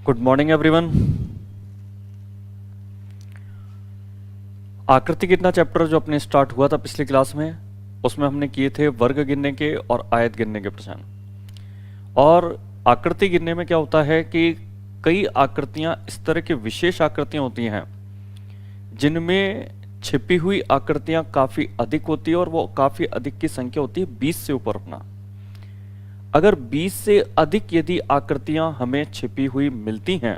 Good morning everyone. आकृति गिनना chapter जो अपने स्टार्ट हुआ था पिछली क्लास में, उसमें हमने किए थे वर्ग गिनने के और आयत गिनने के प्रश्न। और आकृति गिनने में क्या होता है कि कई आकृतियां इस तरह की विशेष आकृतियां होती हैं जिनमें छिपी हुई आकृतियां काफी अधिक होती है और वो काफी अधिक की संख्या होती है 20 से ऊपर अपना। अगर 20 से अधिक यदि आकृतियां हमें छिपी हुई मिलती हैं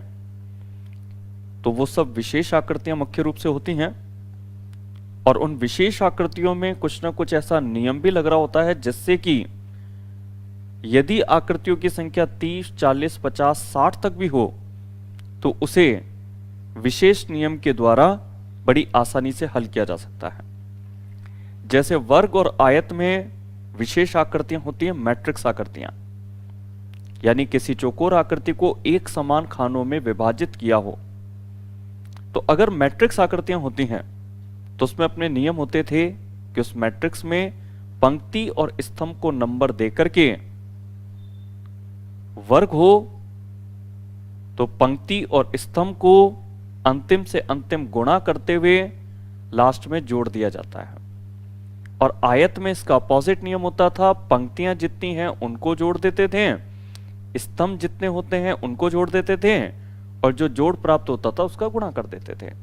तो वो सब विशेष आकृतियां मुख्य रूप से होती हैं। और उन विशेष आकृतियों में कुछ ना कुछ ऐसा नियम भी लग रहा होता है जिससे कि यदि आकृतियों की संख्या 30, 40, 50, 60 तक भी हो तो उसे विशेष नियम के द्वारा बड़ी आसानी से हल किया जा सकता है। जैसे वर्ग और आयत में विशेष आकृतियां होती हैं मैट्रिक्स आकृतियां, यानी किसी चौकोर आकृति को एक समान खानों में विभाजित किया हो। तो अगर मैट्रिक्स आकृतियां होती हैं तो उसमें अपने नियम होते थे कि उस मैट्रिक्स में पंक्ति और स्तंभ को नंबर देकर के वर्ग हो तो पंक्ति और स्तंभ को अंतिम से अंतिम गुणा करते हुए लास्ट में जोड़ दिया जाता है। और आयत में इसका अपोजिट नियम होता था, पंक्तियां जितनी हैं उनको जोड़ देते थे, स्तंभ जितने होते हैं उनको जोड़ देते थे और जो जोड़ प्राप्त होता था उसका गुणा कर देते थे।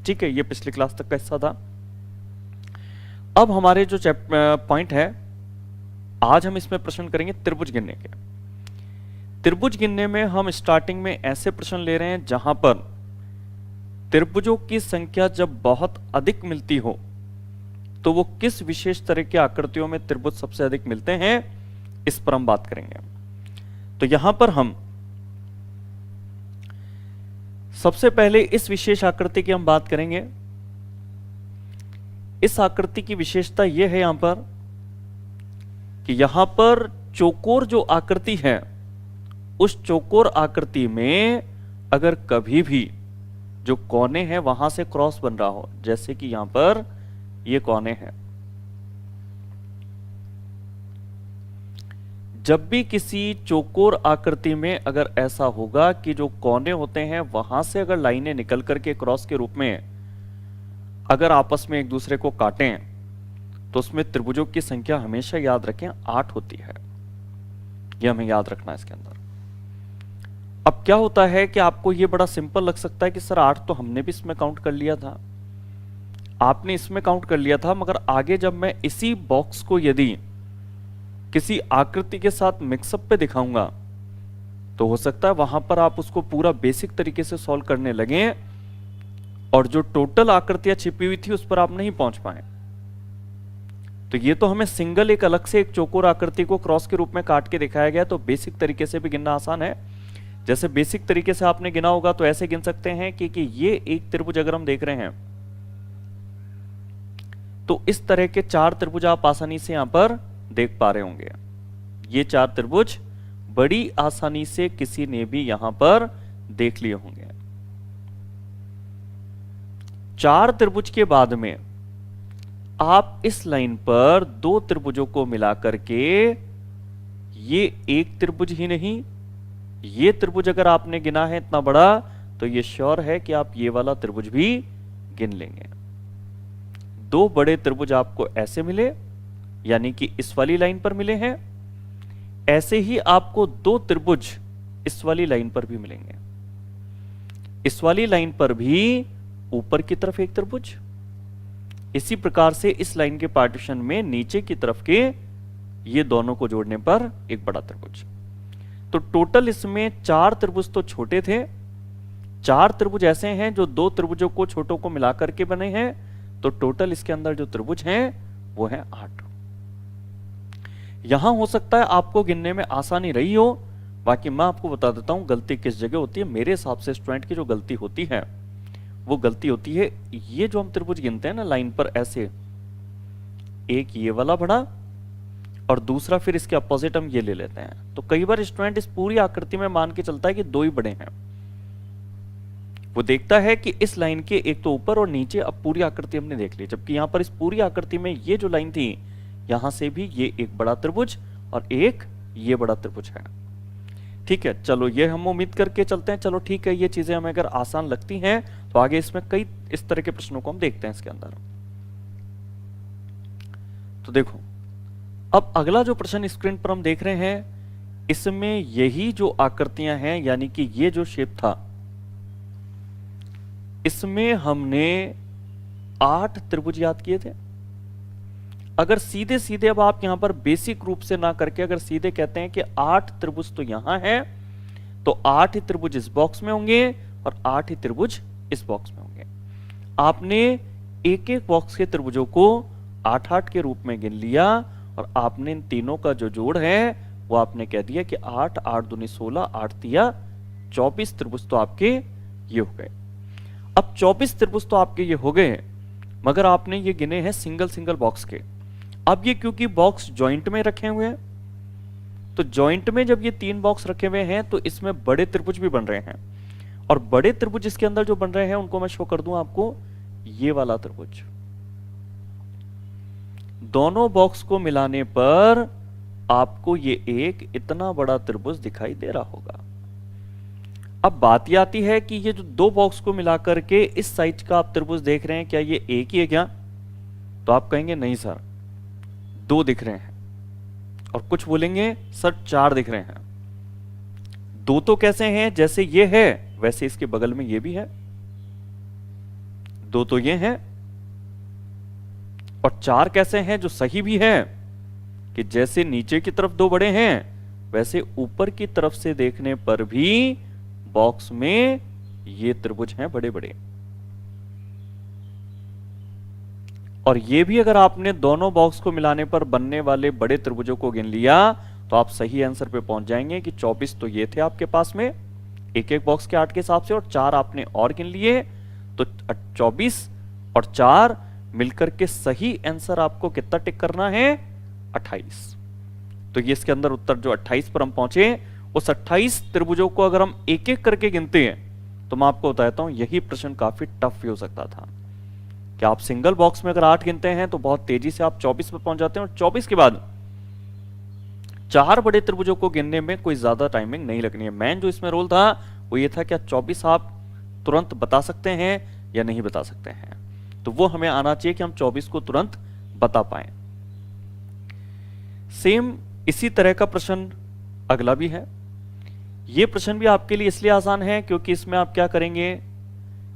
ठीक है, ये पिछली क्लास तक का हिस्सा था। अब हमारे जो पॉइंट है, आज हम इसमें प्रश्न करेंगे त्रिभुज गिनने के। त्रिभुज गिनने में हम स्टार्टिंग में ऐसे प्रश्न ले रहे हैं जहां पर त्रिभुजों की संख्या जब बहुत अधिक मिलती हो तो वो किस विशेष तरह की आकृतियों में त्रिभुज सबसे अधिक मिलते हैं, इस पर हम बात करेंगे। तो यहां पर हम सबसे पहले इस विशेष आकृति की हम बात करेंगे। इस आकृति की विशेषता यह है यहां पर कि यहां पर चौकोर जो आकृति है उस चौकोर आकृति में अगर कभी भी जो कोने हैं वहां से क्रॉस बन रहा हो, जैसे कि यहां पर ये कोने हैं, जब भी किसी चौकोर आकृति में अगर ऐसा होगा कि जो कोने होते हैं वहां से अगर लाइनें निकल करके क्रॉस के रूप में अगर आपस में एक दूसरे को काटें तो उसमें त्रिभुजों की संख्या हमेशा याद रखें 8 होती है। यह हमें याद रखना है इसके अंदर। अब क्या होता है कि आपको यह बड़ा सिंपल लग सकता है कि सर 8 तो हमने भी इसमें काउंट कर लिया था, आपने इसमें काउंट कर लिया था, मगर आगे जब मैं इसी बॉक्स को यदि किसी आकृति के साथ मिक्सअप पे दिखाऊंगा तो हो सकता है वहां पर आप उसको पूरा बेसिक तरीके से सॉल्व करने लगे और जो टोटल आकृतियां छिपी हुई थी उस पर आप नहीं पहुंच पाए। तो ये तो हमें सिंगल एक अलग से एक चौकोर आकृति को क्रॉस के रूप में काट के दिखाया गया, तो बेसिक तरीके से भी गिनना आसान है। जैसे बेसिक तरीके से आपने गिना होगा तो ऐसे गिन सकते हैं कि ये एक त्रिभुज अगर हम देख रहे हैं तो इस तरह के 4 त्रिभुज आप आसानी से यहां पर देख पा रहे होंगे। ये 4 त्रिभुज बड़ी आसानी से किसी ने भी यहां पर देख लिए होंगे। 4 त्रिभुज के बाद में आप इस लाइन पर 2 त्रिभुजों को मिलाकर के, ये एक त्रिभुज ही नहीं, ये त्रिभुज अगर आपने गिना है इतना बड़ा तो ये श्योर है कि आप ये वाला त्रिभुज भी गिन लेंगे। 2 बड़े त्रिभुज आपको ऐसे मिले, यानी कि इस वाली लाइन पर मिले हैं। ऐसे ही आपको 2 त्रिभुज इस वाली लाइन पर भी मिलेंगे। इस वाली लाइन पर भी ऊपर की तरफ एक त्रिभुज, इसी प्रकार से इस लाइन के पार्टीशन में नीचे की तरफ के ये दोनों को जोड़ने पर एक बड़ा त्रिभुज। तो टोटल इसमें 4 त्रिभुज तो छोटे थे, 4 त्रिभुज ऐसे हैं जो 2 त्रिभुजों को छोटों को मिलाकर के बने हैं। तो टोटल इसके अंदर जो त्रिभुज हैं वो है 8। यहां हो सकता है आपको गिनने में आसानी रही हो, बाकी मैं आपको बता देता हूं गलती किस जगह होती है। मेरे हिसाब से स्टूडेंट की जो गलती होती है वो गलती होती है, ये जो हम त्रिभुज गिनते हैं ना लाइन पर ऐसे, एक ये वाला बड़ा और दूसरा फिर इसके अपोजिट हम ये ले लेते हैं। तो कई बार स्टूडेंट इस पूरी आकृति में मान के चलता है कि 2 ही बड़े हैं। वो देखता है कि इस लाइन के एक तो ऊपर और नीचे अब पूरी आकृति हमने देख ली, जबकि यहां पर इस पूरी आकृति में ये जो लाइन थी यहां से भी ये एक बड़ा त्रिभुज और एक ये बड़ा त्रिभुज है। ठीक है, चलो ये हम उम्मीद करके चलते हैं। चलो ठीक है, ये चीजें हमें अगर आसान लगती हैं तो आगे इसमें कई इस तरह के प्रश्नों को हम देखते हैं इसके अंदर। तो देखो, अब अगला जो प्रश्न स्क्रीन पर हम देख रहे हैं, इसमें यही जो आकृतियां हैं, यानी कि ये जो शेप था, इसमें हमने 8 त्रिभुज याद किए थे। अगर सीधे सीधे अब आप यहां पर बेसिक रूप से ना करके अगर सीधे कहते हैं कि 8 त्रिभुज तो यहां है, तो 8 ही त्रिभुज इस बॉक्स में होंगे और 8 ही त्रिभुज इस बॉक्स में होंगे। आपने एक एक बॉक्स के त्रिभुजों को 8-8 के रूप में गिन लिया और आपने इन तीनों का जो जोड़ है वो आपने कह दिया कि 8, 8 दूनी 16, 8 तिया 24 त्रिभुज तो आपके ये हो गए। अब 24 त्रिभुज तो आपके ये हो गए, मगर आपने ये गिने हैं सिंगल सिंगल बॉक्स के। अब ये क्योंकि बॉक्स जॉइंट में रखे हुए हैं, तो जॉइंट में जब ये 3 बॉक्स रखे हुए हैं तो इसमें बड़े त्रिभुज भी बन रहे हैं, और बड़े त्रिभुज इसके अंदर जो बन रहे हैं उनको मैं शो कर दूं आपको। ये वाला त्रिभुज, दोनों बॉक्स को मिलाने पर आपको ये एक इतना बड़ा त्रिभुज दिखाई दे रहा होगा। अब बात यह आती है कि ये जो 2 बॉक्स को मिलाकर के इस साइज का आप त्रिभुज देख रहे हैं, क्या ये एक ही है क्या? तो आप कहेंगे नहीं सर, 2 दिख रहे हैं, और कुछ बोलेंगे सर 4 दिख रहे हैं। 2 तो कैसे हैं? जैसे ये है वैसे इसके बगल में ये भी है। 2 तो ये हैं, और 4 कैसे हैं? जो सही भी है कि जैसे नीचे की तरफ 2 बड़े हैं, वैसे ऊपर की तरफ से देखने पर भी बॉक्स में ये त्रिभुज हैं बड़े बड़े। और ये भी अगर आपने दोनों बॉक्स को मिलाने पर बनने वाले बड़े त्रिभुजों को गिन लिया तो आप सही आंसर पे पहुंच जाएंगे कि 24 तो ये थे आपके पास में एक एक बॉक्स के 8 के हिसाब से, और 4 आपने और गिन लिए, तो 24 और 4 मिलकर के सही आंसर आपको कितना टिक करना है? 28। तो ये इसके अंदर उत्तर जो 28 पर हम पहुंचे, उस 28 त्रिभुजों को अगर हम एक एक करके गिनते हैं तो मैं आपको बताता हूं यही प्रश्न काफी टफ भी हो सकता था कि आप सिंगल बॉक्स में अगर 8 गिनते हैं तो बहुत तेजी से आप 24 पर पहुंच जाते हैं, और 24 के बाद 4 बड़े त्रिभुजों को गिनने में कोई ज्यादा टाइमिंग नहीं लगनी है। मेन जो इसमें रोल था वो ये था कि 24 आप तुरंत बता सकते हैं या नहीं बता सकते हैं, तो वो हमें आना चाहिए कि हम 24 को तुरंत बता पाए। सेम इसी तरह का प्रश्न अगला भी है। ये प्रश्न भी आपके लिए इसलिए आसान है क्योंकि इसमें आप क्या करेंगे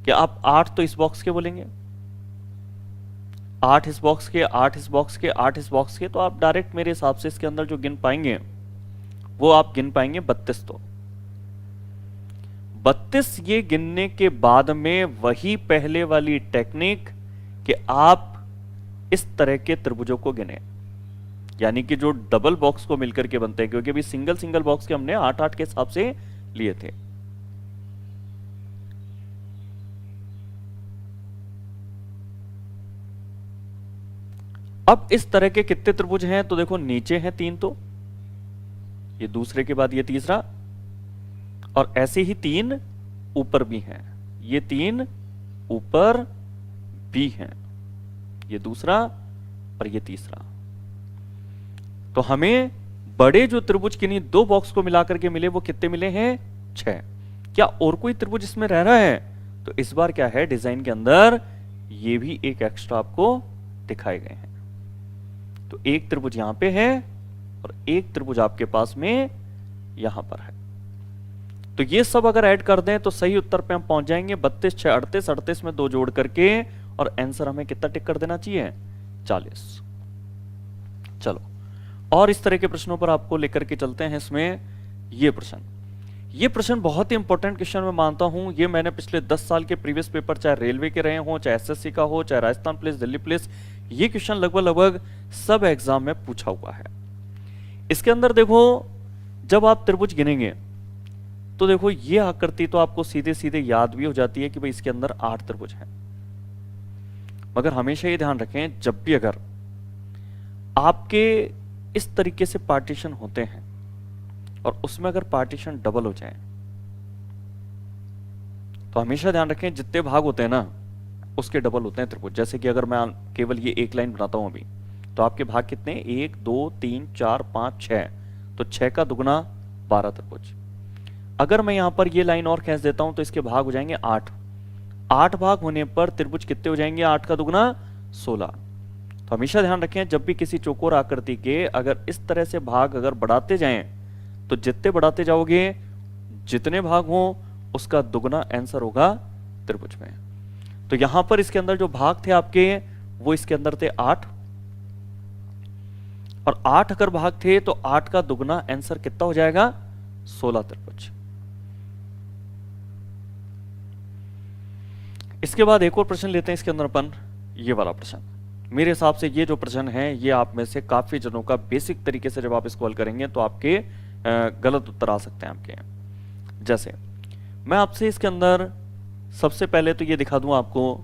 कि आप 8 तो इस बॉक्स के बोलेंगे, 8 इस बॉक्स के, 8 इस बॉक्स के, 8 इस बॉक्स के, तो आप डायरेक्ट मेरे हिसाब से इसके अंदर जो गिन पाएंगे वो आप गिन पाएंगे 32। तो 32 ये गिनने के बाद में वही पहले वाली टेक्निक कि आप इस तरह के त्रिभुजों को गिने, यानी कि जो डबल बॉक्स को मिलकर के बनते हैं, क्योंकि अभी सिंगल सिंगल बॉक्स के हमने 8-8 के हिसाब से लिए थे। अब इस तरह के कितने त्रिभुज हैं? तो देखो नीचे हैं 3, तो ये दूसरे के बाद ये तीसरा, और ऐसे ही 3 ऊपर भी हैं, ये 3 ऊपर भी हैं, ये दूसरा और ये तीसरा। तो हमें बड़े जो त्रिभुज किन्हीं 2 बॉक्स को मिलाकर के मिले वो कितने मिले हैं? 6। क्या और कोई त्रिभुज इसमें रह रहा है? तो इस बार क्या है, डिजाइन के अंदर ये भी एक एक्स्ट्रा आपको दिखाए गए हैं। तो एक त्रिभुज यहां पे है और एक त्रिभुज आपके पास में यहां पर है। तो ये सब अगर ऐड कर दें तो सही उत्तर पे हम पहुंच जाएंगे 32, 6, 38, 38 में 2 जोड़ करके, और आंसर हमें कितना टिक कर देना चाहिए? 40। चलो और इस तरह के प्रश्नों पर आपको लेकर के चलते हैं। इसमें ये प्रश्न बहुत ही इंपॉर्टेंट क्वेश्चन मैं मानता हूं। ये मैंने पिछले 10 साल के प्रीवियस पेपर, चाहे रेलवे के रहे हो, चाहे एसएससी का हो, चाहे राजस्थान पुलिस, दिल्ली पुलिस, ये क्वेश्चन लगभग सब एग्जाम में पूछा हुआ है। इसके अंदर देखो, जब आप त्रिभुज गिनेंगे तो देखो ये आकृति तो आपको सीधे सीधे याद भी हो जाती है कि भाई इसके अंदर 8 त्रिभुज हैं, मगर हमेशा ये ध्यान रखें जब भी अगर आपके इस तरीके से पार्टीशन होते हैं और उसमें अगर पार्टीशन डबल हो जाए तो हमेशा ध्यान रखें जितने भाग होते हैं ना उसके डबल होते हैं त्रिभुज। जैसे कि अगर मैं केवल ये एक लाइन बनाता हूं अभी, तो आपके भाग कितने? 1, 2, 3, 4, 5, 6, तो 6 का दुगना 12 त्रिभुज। अगर मैं यहां पर ये लाइन और खींच देता हूं तो इसके भाग हो जाएंगे 8। 8 भाग होने पर त्रिभुज कितने हो जाएंगे? 8 का दुगना 16। तो हमेशा ध्यान रखें, जब भी किसी चौकोर आकृति के अगर इस तरह से भाग अगर बढ़ाते जाएं तो जितने बढ़ाते जाओगे, जितने भाग हों उसका दुगना आंसर होगा त्रिभुज में। तो यहां पर इसके अंदर जो भाग थे आपके वो इसके अंदर थे 8, और 8 अगर भाग थे तो 8 का दुगना आंसर कितना हो जाएगा? 16 त्रिभुज। इसके बाद एक और प्रश्न लेते हैं इसके अंदर अपन, ये वाला प्रश्न। मेरे हिसाब से ये जो प्रश्न है ये आप में से काफी जनों का बेसिक तरीके से जब आप इसको हल करेंगे तो आपके गलत उत्तर आ सकते हैं आपके। जैसे मैं आपसे इसके अंदर सबसे पहले तो ये दिखा दूं आपको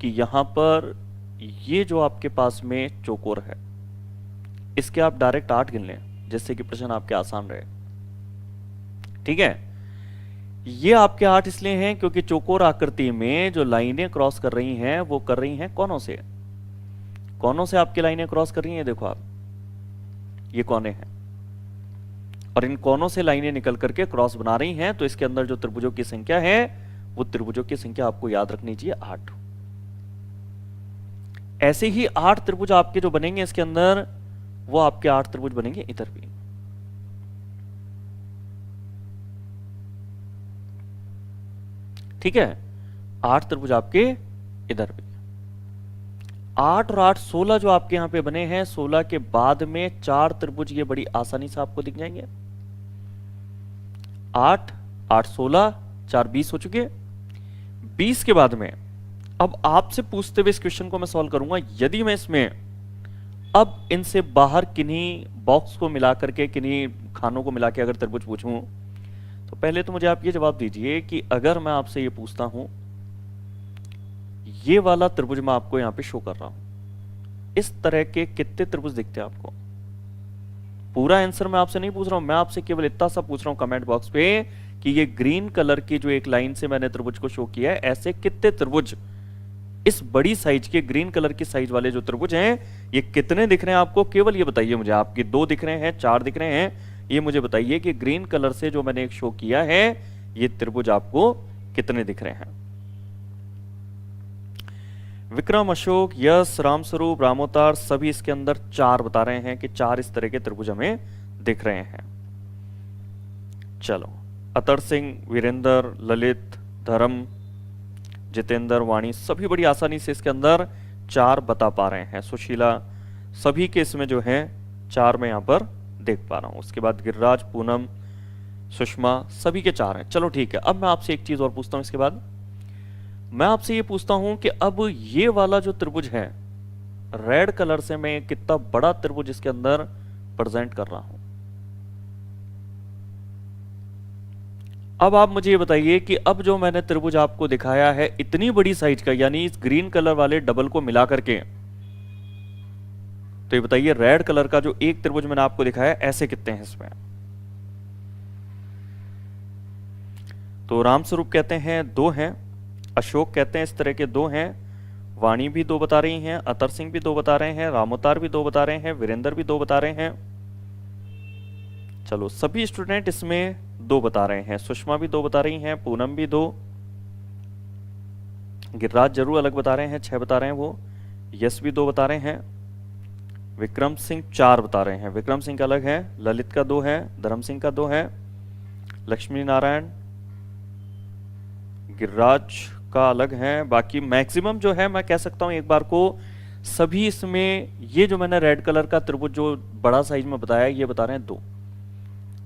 कि यहां पर ये जो आपके पास में चौकोर है इसके आप डायरेक्ट 8 गिन लें जिससे कि प्रश्न आपके आसान रहे। ठीक है, ये आपके 8 इसलिए हैं क्योंकि चौकोर आकृति में जो लाइनें क्रॉस कर रही हैं वो कर रही हैं कोनों से। कोनों से आपकी लाइनें क्रॉस कर रही हैं, देखो आप, ये कोने हैं और इन कोनों से लाइनें निकल करके क्रॉस बना रही हैं। तो इसके अंदर जो त्रिभुजों की संख्या है वो त्रिभुजों की संख्या आपको याद रखनी चाहिए 8। ऐसे ही 8 त्रिभुज आपके जो बनेंगे इसके अंदर वो आपके 8 त्रिभुज बनेंगे इधर भी। ठीक है, 8 त्रिभुज आपके इधर भी। 8 और 8 16 जो आपके यहां पे बने हैं, 16 के बाद में 4 त्रिभुज ये बड़ी आसानी से आपको दिख जाएंगे। 8 8 16 4 20 हो चुके। 20 के बाद में अब आपसे पूछते हुए इस क्वेश्चन को मैं सॉल्व करूंगा। यदि मैं इसमें अब इनसे बाहर किन्हीं बॉक्स को मिला करके, किन्हीं खानों को मिला के अगर त्रिभुज पूछूं तो पहले तो मुझे आप ये जवाब दीजिए कि अगर मैं आपसे ये पूछता हूं, ये वाला त्रिभुज मैं आपको यहां पे शो कर रहा हूं, इस तरह के कितने त्रिभुज दिखते हैं आपको? पूरा आंसर मैं आपसे नहीं पूछ रहा हूं, मैं आपसे केवल इतना सा पूछ रहा हूं कमेंट बॉक्स पे कि ये ग्रीन कलर की जो एक लाइन से मैंने त्रिभुज को शो किया है, ऐसे कितने त्रिभुज इस बड़ी साइज के ग्रीन कलर की साइज वाले जो त्रिभुज हैं ये कितने दिख रहे हैं आपको? केवल ये बताइए मुझे, आपके 2 दिख रहे हैं, 4 दिख रहे हैं, ये मुझे बताइए कि ग्रीन कलर से जो मैंने एक शो किया है ये त्रिभुज आपको कितने दिख रहे हैं? विक्रम, अशोक, यश, रामस्वरूप, रामोतार सभी इसके अंदर 4 बता रहे हैं कि 4 इस तरह के त्रिभुज हमें दिख रहे हैं। चलो, अतर सिंह, वीरेंद्र, ललित, धर्म, जितेंद्र, वाणी सभी बड़ी आसानी से इसके अंदर 4 बता पा रहे हैं। सुशीला, सभी के इसमें जो है 4 में यहां पर देख पा रहा हूं। उसके बाद गिरिराज, पूनम, सुषमा सभी के 4 हैं। चलो ठीक है, अब मैं आपसे एक चीज और पूछता हूं। इसके बाद मैं आपसे ये पूछता हूं कि अब ये वाला जो त्रिभुज है रेड कलर से मैं कितना बड़ा त्रिभुज इसके अंदर प्रेजेंट कर रहा हूं। अब आप मुझे ये बताइए कि अब जो मैंने त्रिभुज आपको दिखाया है इतनी बड़ी साइज का, यानी इस ग्रीन कलर वाले डबल को मिला करके, तो ये बताइए रेड कलर का जो एक त्रिभुज मैंने आपको दिखाया ऐसे कितने हैं इसमें? तो रामस्वरूप कहते हैं 2 हैं, अशोक कहते हैं इस तरह के 2 हैं, वाणी भी 2 बता रही हैं, अतर सिंह भी 2 बता रहे हैं, रामोतार भी 2 बता रहे हैं, वीरेंद्र भी 2 बता रहे हैं। चलो, सभी स्टूडेंट इसमें 2 बता रहे हैं, सुषमा भी 2 बता रही हैं, पूनम भी 2, गिरिराज जरूर अलग बता रहे हैं 6 बता रहे हैं वो, यश भी 2 बता रहे हैं, विक्रम सिंह 4 बता रहे हैं, विक्रम सिंह का अलग है, ललित का 2 है, धर्म सिंह का 2 है, लक्ष्मी नारायण, गिरिराज का अलग है। बाकी मैक्सिमम जो है मैं कह सकता हूं एक बार को सभी इसमें ये जो मैंने रेड कलर का त्रिभुज जो बड़ा साइज में बताया ये बता रहे हैं 2,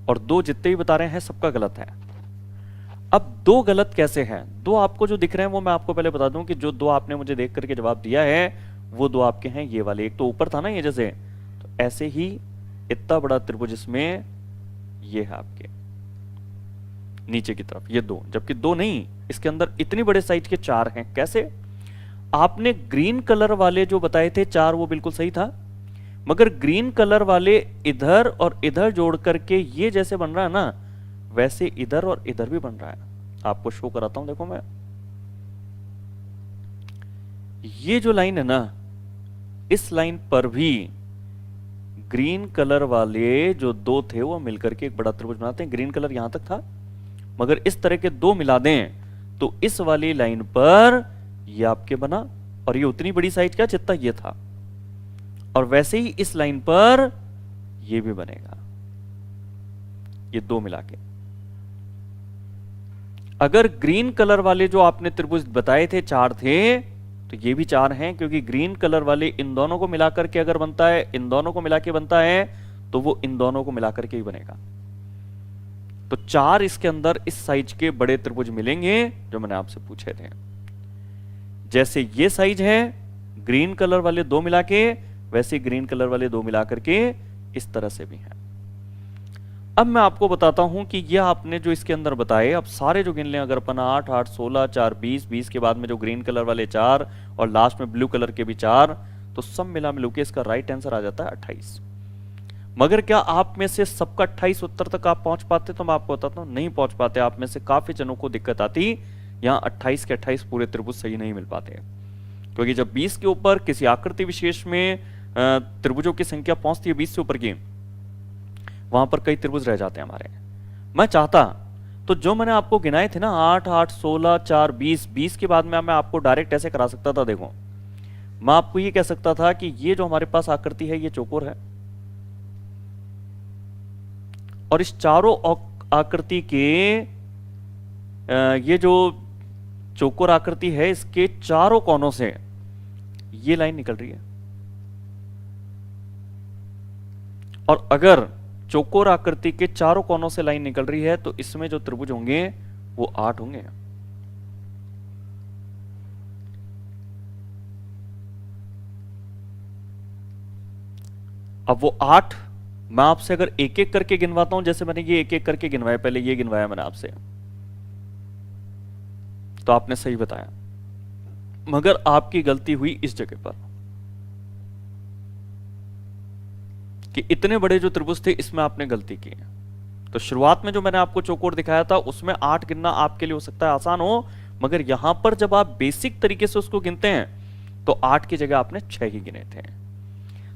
और 2 जितने भी बता रहे हैं सबका गलत है। अब 2 गलत कैसे हैं? 2 आपको जो दिख रहे हैं वो मैं आपको पहले बता दूं कि जो 2 आपने मुझे देख करके जवाब दिया है वो 2 आपके हैं ये वाले। एक तो ऊपर था ना ये जैसे, तो ऐसे ही इतना बड़ा त्रिभुज इसमें ये है आपके नीचे की तरफ ये 2, जबकि 2 नहीं, इसके अंदर इतनी बड़े साइज के 4 हैं। कैसे? आपने ग्रीन कलर वाले जो बताए थे 4 वो बिल्कुल सही था, मगर ग्रीन कलर वाले इधर और इधर जोड़ करके ये जैसे बन रहा है ना, वैसे इधर और इधर भी बन रहा है। आपको शो कराता हूं, देखो मैं, ये जो लाइन है ना, इस लाइन पर भी ग्रीन कलर वाले जो 2 थे वो मिलकर के एक बड़ा त्रिभुज बनाते हैं। ग्रीन कलर यहां तक था, मगर इस तरह के दो मिला दें तो इस वाली लाइन पर ये आपके बना, और ये उतनी बड़ी साइज का जितना ये था, और वैसे ही इस लाइन पर ये भी बनेगा, ये दो मिला के। अगर ग्रीन कलर वाले जो आपने त्रिभुज बताए थे 4 थे, तो ये भी 4 हैं, क्योंकि ग्रीन कलर वाले इन दोनों को मिलाकर के अगर बनता है, इन दोनों को मिला के बनता है, तो वो इन दोनों को मिलाकर के ही बनेगा। तो 4 इसके अंदर इस साइज के बड़े त्रिभुज मिलेंगे जो मैंने आपसे पूछे थे। जैसे ये साइज है ग्रीन कलर वाले दो मिला के, वैसे ग्रीन कलर वाले दो मिला करके इस तरह से भी है। अब मैं आपको बताता हूं कि यह आपने जो इसके अंदर बताए, अब सारे जो गिन लें, अगर अपन 8, 8, 16, 4, 20, 20 के बाद में जो ग्रीन कलर वाले 4 और लास्ट में ब्लू कलर के भी 4, तो सब मिला मिलू के इसका राइट आंसर आ जाता है 28। मगर क्या आप में से सबका 28 उत्तर तक आप पहुंच पाते? तो मैं आपको बताता हूं, नहीं पहुंच पाते। आप में से काफी जनों को दिक्कत आती, यहां 28 के 28 पूरे त्रिभुज सही नहीं मिल पाते, क्योंकि जब 20 के ऊपर किसी आकृति विशेष में त्रिभुजों की संख्या पहुंचती है 20 से ऊपर की, वहां पर कई त्रिभुज रह जाते हैं हमारे। मैं चाहता तो जो मैंने आपको गिनाए थे ना 8, 8, 16, 4, 20, 20 के बाद में मैं आपको डायरेक्ट ऐसे करा सकता था। देखो, मैं आपको ये कह सकता था कि ये जो हमारे पास आकृति है ये चौकोर है, और इस चारों आकृति के ये जो चौकोर आकृति है इसके चारों कोनों से ये लाइन निकल रही है, और अगर चौकोर आकृति के चारों कोनों से लाइन निकल रही है तो इसमें जो त्रिभुज होंगे वो 8 होंगे। अब वो 8 मैं आपसे अगर एक एक करके गिनवाता हूं, जैसे मैंने ये एक एक करके गिनवाया, पहले ये गिनवाया मैंने आपसे, तो आपने सही बताया, मगर आपकी गलती हुई इस जगह पर कि इतने बड़े जो त्रिभुज थे इसमें आपने गलती की है। तो शुरुआत में जो मैंने आपको चौकोर दिखाया था उसमें 8 गिनना आपके लिए हो सकता है आसान हो, मगर यहां पर जब आप बेसिक तरीके से उसको गिनते हैं तो 8 की जगह आपने 6 ही गिने थे।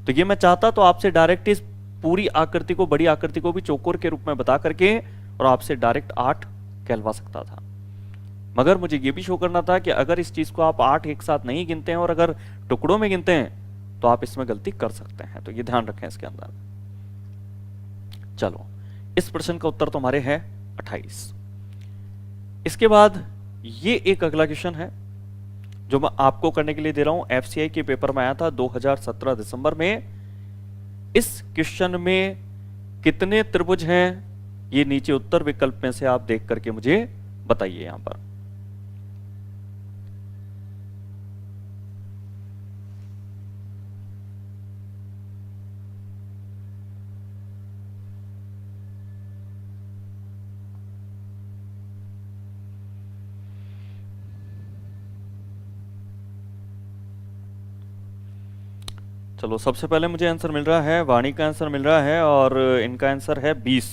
तो ये मैं चाहता तो आपसे डायरेक्ट इस पूरी आकृति को, बड़ी आकृति को भी चौकोर के रूप में बता करके और आपसे डायरेक्ट 8 कहलवा सकता था, मगर मुझे ये भी शो करना था कि अगर इस चीज को आप 8 एक साथ नहीं गिनते हैं और अगर टुकड़ों में गिनते हैं तो आप इसमें गलती कर सकते हैं। तो ये ध्यान रखें इसके अंदर। चलो, इस प्रश्न का उत्तर तो हमारे है 28। इसके बाद ये एक अगला क्वेश्चन है जो मैं आपको करने के लिए दे रहा हूं, एफसीआई के पेपर में आया था 2017 दिसंबर में। इस क्वेश्चन में कितने त्रिभुज हैं ये नीचे उत्तर विकल्प में से आप देख करके मुझे बताइए। यहां पर चलो, सबसे पहले मुझे आंसर मिल रहा है, वाणी का आंसर मिल रहा है और इनका आंसर है 20।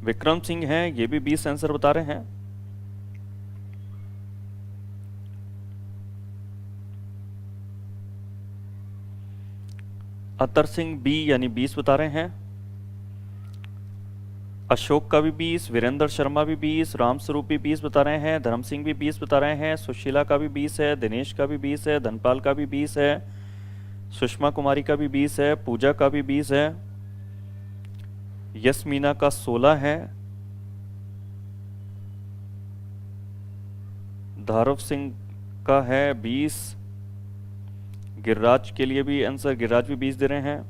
विक्रम सिंह हैं, ये भी 20 आंसर बता रहे हैं। अतर सिंह बी यानी 20 बता रहे हैं। अशोक का भी 20, वीरेंद्र शर्मा भी 20, रामस्वरूप भी 20 बता रहे हैं, धर्म सिंह भी 20 बता रहे हैं, सुशीला का भी 20 है, दिनेश का भी 20 है, धनपाल का भी 20 है, सुषमा कुमारी का भी 20 है, पूजा का भी 20 है, यशमीना का 16 है, धारव सिंह का है 20, गिरिराज के लिए भी आंसर, गिरिराज भी 20 दे रहे हैं,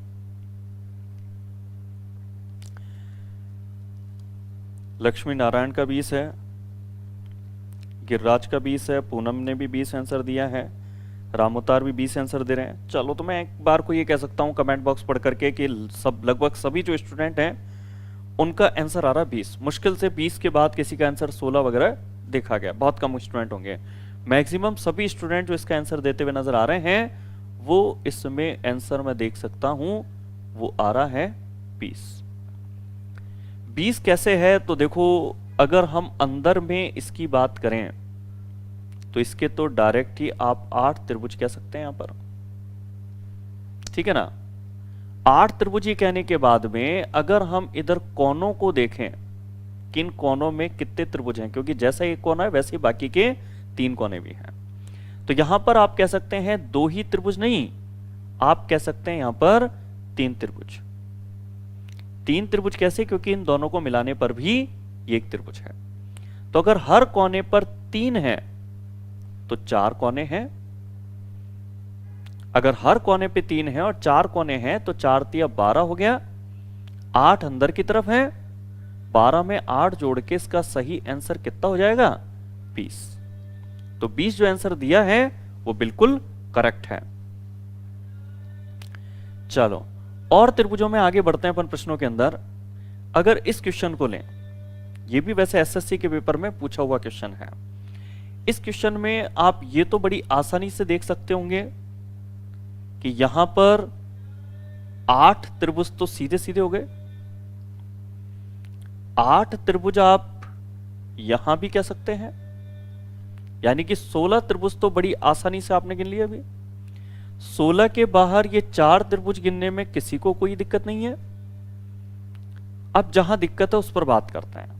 लक्ष्मी नारायण का 20 है, गिरिराज का 20 है, पूनम ने भी 20 आंसर दिया है, रामोतार भी 20 आंसर दे रहे हैं। चलो, तो मैं एक बार को ये कह सकता हूं कमेंट बॉक्स पढ़ करके कि सब लगभग सभी जो स्टूडेंट हैं उनका आंसर आ रहा है 20। मुश्किल से 20 के बाद किसी का आंसर 16 वगैरह देखा गया, बहुत कम स्टूडेंट होंगे। मैक्सिमम सभी स्टूडेंट जो इसका आंसर देते हुए नजर आ रहे हैं वो इसमें आंसर मैं देख सकता हूं वो आ रहा है 20। 20 कैसे है? तो देखो, अगर हम अंदर में इसकी बात करें तो इसके तो डायरेक्ट ही आप 8 त्रिभुज कह सकते हैं यहां पर, ठीक है ना। 8 त्रिभुज ये कहने के बाद में अगर हम इधर कोनों को देखें, किन कोनों में कितने त्रिभुज हैं, क्योंकि जैसा एक कोना है वैसे ही बाकी के 3 कोने भी हैं, तो यहां पर आप कह सकते हैं 2 ही त्रिभुज नहीं, आप कह सकते हैं यहां पर 3 त्रिभुज। 3 त्रिभुज कैसे? क्योंकि इन दोनों को मिलाने पर भी एक त्रिभुज है। तो अगर हर कोने पर 3 है तो 4 कोने हैं। अगर हर कोने पे 3 है और 4 कोने हैं तो 4 तिया 12 हो गया। 8 अंदर की तरफ है, 12 में 8 जोड़ के इसका सही आंसर कितना हो जाएगा? 20। तो 20 जो आंसर दिया है वो बिल्कुल करेक्ट है। चलो और त्रिभुजों में आगे बढ़ते हैं अपन प्रश्नों के अंदर। अगर इस क्वेश्चन को लें, ये भी वैसे एसएससी के पेपर में पूछा हुआ क्वेश्चन है। इस क्वेश्चन में आप ये तो बड़ी आसानी से देख सकते होंगे कि यहां पर 8 त्रिभुज तो सीधे सीधे हो गए। 8 त्रिभुज आप यहां भी कह सकते हैं, यानी कि 16 त्रिभुज तो बड़ी आसानी से आपने गिन लिया। अभी 16 के बाहर ये 4 त्रिभुज गिनने में किसी को कोई दिक्कत नहीं है। अब जहां दिक्कत है उस पर बात करते हैं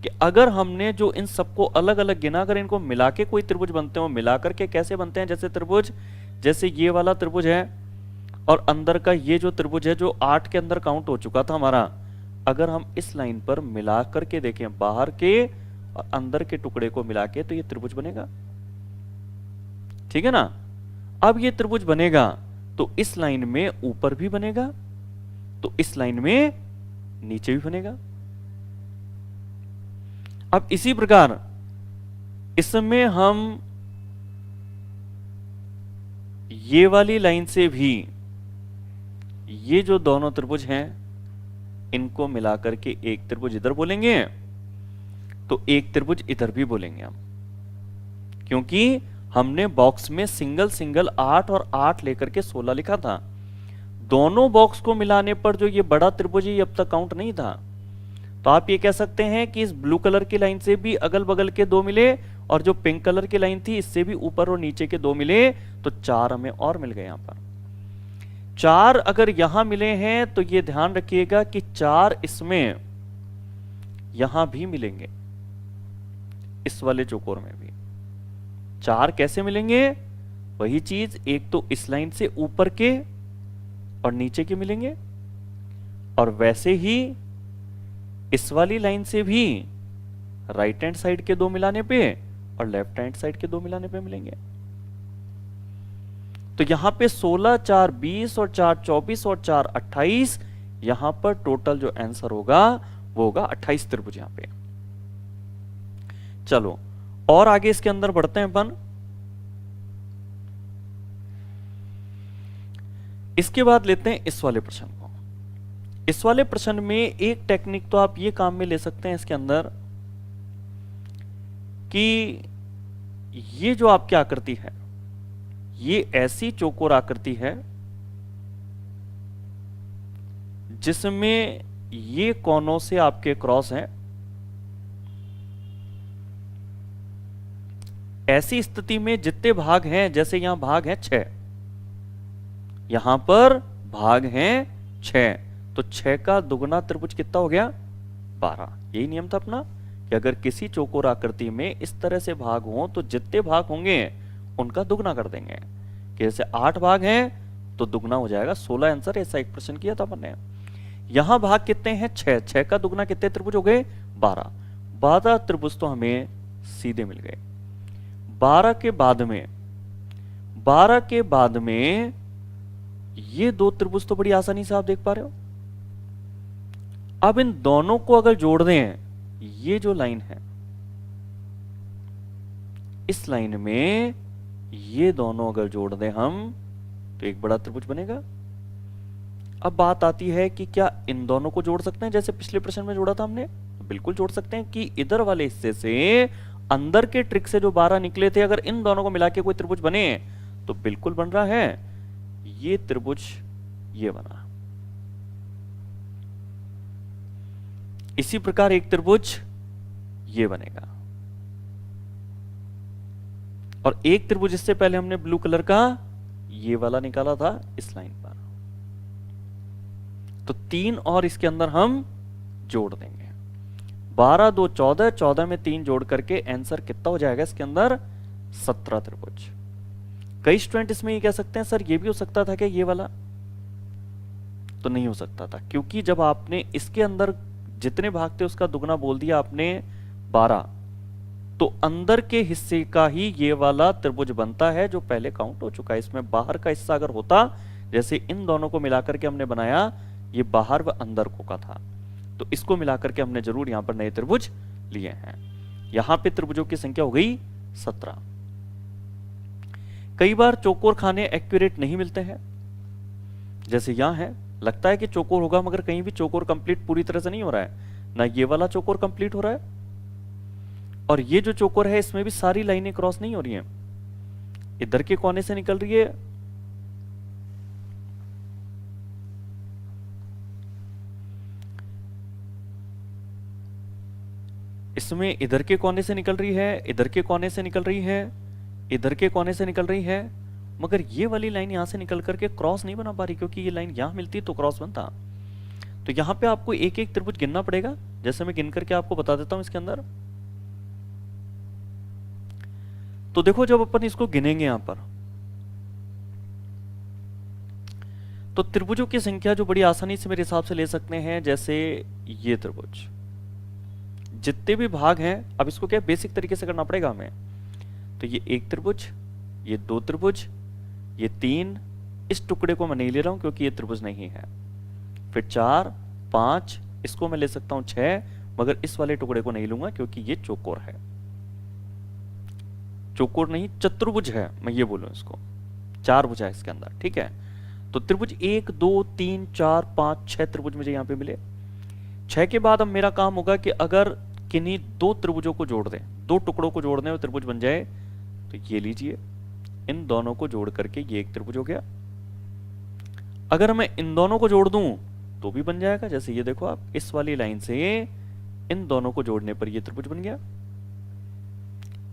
कि अगर हमने जो इन सबको अलग अलग गिना, अगर इनको मिला के कोई त्रिभुज बनते हो, मिलाकर के कैसे बनते हैं? जैसे त्रिभुज, जैसे ये वाला त्रिभुज है और अंदर का ये जो त्रिभुज है जो 8 के अंदर काउंट हो चुका था हमारा, अगर हम इस लाइन पर मिला करके देखें बाहर के और अंदर के टुकड़े को मिला के, तो ये त्रिभुज बनेगा। ठीक है ना? अब ये त्रिभुज बनेगा तो इस लाइन में ऊपर भी बनेगा, तो इस लाइन में नीचे भी बनेगा। अब इसी प्रकार इसमें हम ये वाली लाइन से भी ये जो दोनों त्रिभुज हैं इनको मिलाकर के एक त्रिभुज इधर बोलेंगे, तो एक त्रिभुज इधर भी बोलेंगे हम, क्योंकि हमने बॉक्स में सिंगल सिंगल 8 और 8 लेकर के 16 लिखा था। दोनों बॉक्स को मिलाने पर जो ये बड़ा त्रिभुज ये अब तक काउंट नहीं था। तो आप ये कह सकते हैं कि इस ब्लू कलर की लाइन से भी अगल बगल के 2 मिले और जो पिंक कलर की लाइन थी इससे भी ऊपर और नीचे के 2 मिले, तो 4 हमें और मिल गए। यहां पर 4 अगर यहां मिले हैं तो ये ध्यान रखिएगा कि 4 इसमें यहां भी मिलेंगे, इस वाले चौकोर में भी 4 कैसे मिलेंगे? वही चीज, एक तो इस लाइन से ऊपर के और नीचे के मिलेंगे, और वैसे ही इस वाली लाइन से भी राइट हैंड साइड के 2 मिलाने पे और लेफ्ट हैंड साइड के 2 मिलाने पे मिलेंगे। तो यहां पे 16, 4, 20 और 4, 24 और 4, 28, यहां पर टोटल जो आंसर होगा वो होगा 28 त्रिभुज यहां पे। चलो और आगे इसके अंदर बढ़ते हैं अपन। इसके बाद लेते हैं इस वाले प्रश्न को। इस वाले प्रश्न में एक टेक्निक तो आप ये काम में ले सकते हैं इसके अंदर कि ये जो आपकी आकृति है ये ऐसी चौकोर आकृति है जिसमें ये कोनों से आपके क्रॉस हैं। ऐसी स्थिति में जितने भाग हैं, जैसे यहां भाग है 6, यहां पर भाग हैं 6, तो 6 का दुगना त्रिभुज कितना हो गया? 12। यही नियम था अपना कि अगर किसी चौकोर आकृति में इस तरह से भाग हो तो जितने भाग होंगे उनका दुगना कर देंगे। कि जैसे 8 भाग हैं तो दुगना हो जाएगा 16 आंसर। ऐसा एक प्रश्न किया था अपन ने। यहां भाग कितने हैं? 6। 6 का दुगना कितने त्रिभुज हो गए? 12। 12 त्रिभुज तो हमें सीधे मिल गए। 12 के बाद में ये 2 त्रिभुज तो बड़ी आसानी से आप देख पा रहे हो। अब इन दोनों को अगर जोड़ दें, ये जो लाइन है इस लाइन में ये दोनों अगर जोड़ दें हम तो एक बड़ा त्रिभुज बनेगा। अब बात आती है कि क्या इन दोनों को जोड़ सकते हैं जैसे पिछले प्रश्न में जोड़ा था हमने? बिल्कुल जोड़ सकते हैं कि इधर वाले हिस्से से अंदर के ट्रिक से जो 12 निकले थे, अगर इन दोनों को मिला के कोई त्रिभुज बने तो बिल्कुल बन रहा है। ये त्रिभुज ये बना। इसी प्रकार एक त्रिभुज ये बनेगा, और एक त्रिभुज इससे पहले हमने ब्लू कलर का ये वाला निकाला था इस लाइन पर। तो 3 और इसके अंदर हम जोड़ देंगे। 12 2 14, 14 में 3 जोड़ करके आंसर कितना हो जाएगा इसके अंदर? 17 त्रिभुज। कई स्टूडेंट इसमें ये कह सकते हैं सर ये भी हो सकता था क्या ये वाला? तो नहीं हो सकता था, क्योंकि जब आपने इसके अंदर जितने भाग थे उसका दुगना बोल दिया आपने 12, तो अंदर के हिस्से का ही ये वाला त्रिभुज बनता है जो पहले काउंट हो चुका है। इसमें बाहर का हिस्सा अगर होता, जैसे इन दोनों को मिलाकर के हमने बनाया, ये बाहर व अंदर को का था, तो इसको मिलाकर के हमने जरूर यहां पर नए त्रिभुज लिए हैं। यहां पे त्रिभुजों की संख्या हो गई 17। कई बार चौकोर खाने एक्यूरेट नहीं मिलते हैं, जैसे यहां है, लगता है कि चौकोर होगा मगर कहीं भी चौकोर कंप्लीट पूरी तरह से नहीं हो रहा है। ना ये वाला चौकोर कंप्लीट हो रहा है, और ये जो चौकोर है इसमें भी सारी लाइनें क्रॉस नहीं हो रही हैं। इधर के कोने से निकल रही है, इसमें इधर के कोने से निकल रही है, इधर के कोने से निकल रही है, इधर के कोने से निकल रही है, मगर ये वाली लाइन यहां से निकल करके क्रॉस नहीं बना पा रही, क्योंकि ये लाइन यहां मिलती तो क्रॉस बनता। तो यहां पे आपको एक एक त्रिभुज गिनना पड़ेगा, जैसे मैं गिन करके आपको बता देता हूं इसके अंदर। तो देखो जब अपन इसको गिनेंगे यहां पर, तो त्रिभुजों की संख्या जो बड़ी आसानी से मेरे हिसाब से ले सकते हैं, जैसे ये त्रिभुज जितने भी भाग हैं, अब इसको क्या बेसिक तरीके से करना पड़ेगा हमें। तो ये एक त्रिभुज, ये दो त्रिभुज, ये 3, इस टुकड़े को मैं नहीं ले रहा हूं क्योंकि ये त्रिभुज नहीं है। फिर 4 5, इसको मैं ले सकता हूं 6, मगर इस वाले टुकड़े को नहीं लूंगा क्योंकि ये चौकोर है, चौकोर नहीं चतुर्भुज है, मैं ये बोलूं इसको, 4 भुजा है इसके अंदर, ठीक है। तो त्रिभुज 1 2 3 4 5 6 त्रिभुज मुझे यहां पे मिले। 6 के बाद अब मेरा काम होगा कि अगर किन्हीं 2 त्रिभुजों को जोड़ दें, 2 टुकड़ों को जोड़ दें और त्रिभुज बन जाए, तो ये लीजिए, इन दोनों को जोड़ करके ये एक त्रिभुज हो गया। अगर मैं इन दोनों को जोड़ दूं तो भी बन जाएगा, जैसे ये देखो आप, इस वाली लाइन से इन दोनों को जोड़ने पर ये त्रिभुज बन गया।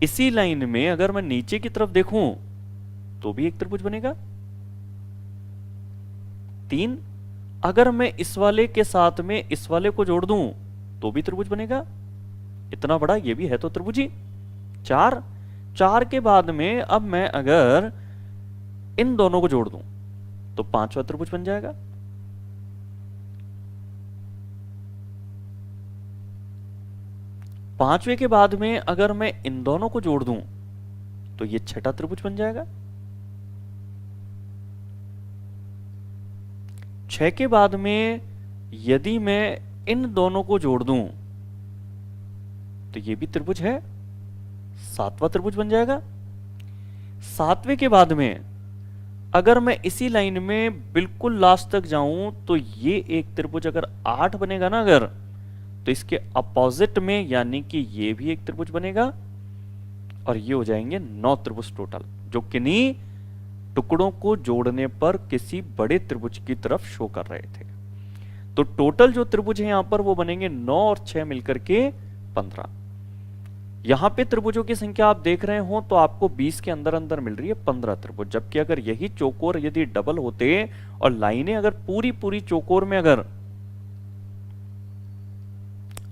इसी लाइन में अगर मैं नीचे की तरफ देखूं तो भी एक त्रिभुज बनेगा। 3, अगर मैं इस वाले के साथ में इस वाले को जोड़ दूं तो भी त्रिभुज बनेगा, इतना बड़ा ये भी है तो त्रिभुज ही। 4 के बाद में अब मैं अगर इन दोनों को जोड़ दूं तो 5वां त्रिभुज बन जाएगा। 5वें के बाद में अगर मैं इन दोनों को जोड़ दूं तो ये 6ठा त्रिभुज बन जाएगा। 6 के बाद में यदि मैं इन दोनों को जोड़ दूं तो ये भी त्रिभुज है, 7वां त्रिभुज बन जाएगा। 7वें के बाद में अगर मैं इसी लाइन में बिल्कुल लास्ट तक जाऊं तो ये एक त्रिभुज अगर 8 बनेगा ना, अगर तो इसके अपोजिट में यानी कि ये भी एक त्रिभुज बनेगा, और ये हो जाएंगे 9 त्रिभुज टोटल, जो किन्हीं टुकड़ों को जोड़ने पर किसी बड़े त्रिभुज की तरफ शो कर रहे थे। तो टोटल जो त्रिभुज है यहां पर वो बनेंगे 9 और 6 मिलकर के 15। यहां पे त्रिभुजों की संख्या आप देख रहे हो तो आपको 20 के अंदर अंदर मिल रही है 15 त्रिभुज, जबकि अगर यही चौकोर यदि डबल होते और लाइनें अगर पूरी पूरी चौकोर में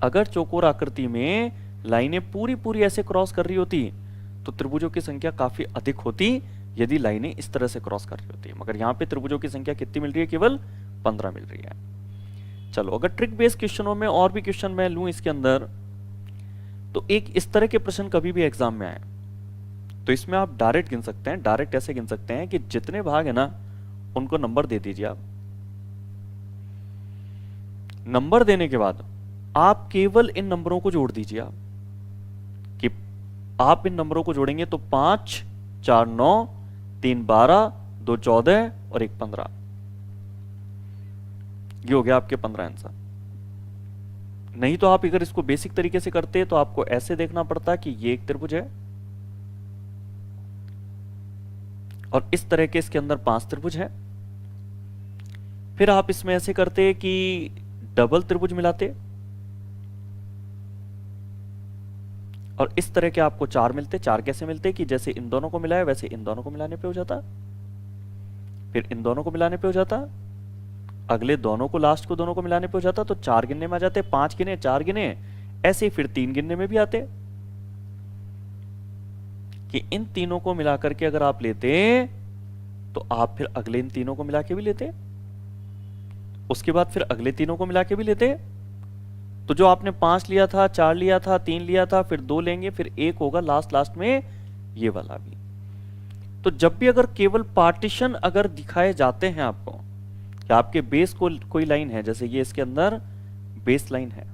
अगर चौकोर आकृति में लाइनें पूरी पूरी ऐसे क्रॉस कर रही होती तो त्रिभुजों की संख्या काफी अधिक होती, यदि लाइनें इस तरह से क्रॉस कर रही होती। मगर यहां पे त्रिभुजों की संख्या कितनी मिल रही है? केवल 15 मिल रही है। चलो अगर ट्रिक बेस्ड क्वेश्चनों में और भी क्वेश्चन मैं लूं इसके अंदर, तो एक इस तरह के प्रश्न कभी भी एग्जाम में आए तो इसमें आप डायरेक्ट गिन सकते हैं। डायरेक्ट ऐसे गिन सकते हैं कि जितने भाग है ना उनको नंबर दे दीजिए आप। नंबर देने के बाद आप केवल इन नंबरों को जोड़ दीजिए। आप कि आप इन नंबरों को जोड़ेंगे तो 5 4 9 3 12 2 14 और 1 15, ये हो गया आपके 15 आंसर। नहीं तो आप अगर इसको बेसिक तरीके से करते तो आपको ऐसे देखना पड़ता कि ये एक त्रिभुज है और इस तरह के इसके अंदर 5 त्रिभुज है। फिर आप इसमें ऐसे करते कि डबल त्रिभुज मिलाते और इस तरह के आपको 4 मिलते। 4 कैसे मिलते कि जैसे इन दोनों को मिलाया वैसे इन दोनों को मिलाने पे हो जाता, फिर इन दोनों को मिलाने पे हो जाता, अगले दोनों को, लास्ट को दोनों को मिलाने पे हो जाता तो 4 गिनने में आ जाते, 5 गिने, 4 गिने, ऐसे ही फिर 3 गिनने में भी आते कि इन तीनों को मिला करके अगर आप लेते तो आप फिर अगले इन तीनों को मिला के भी लेते, उसके बाद फिर अगले तीनों को मिला के भी लेते। तो जो आपने 5 लिया था, 4 लिया था, 3 लिया था, फिर 2 लेंगे, फिर 1 होगा लास्ट में ये वाला भी। तो जब भी अगर केवल पार्टीशन अगर दिखाए जाते हैं आपको कि आपके बेस को कोई लाइन है, जैसे ये इसके अंदर बेस लाइन है।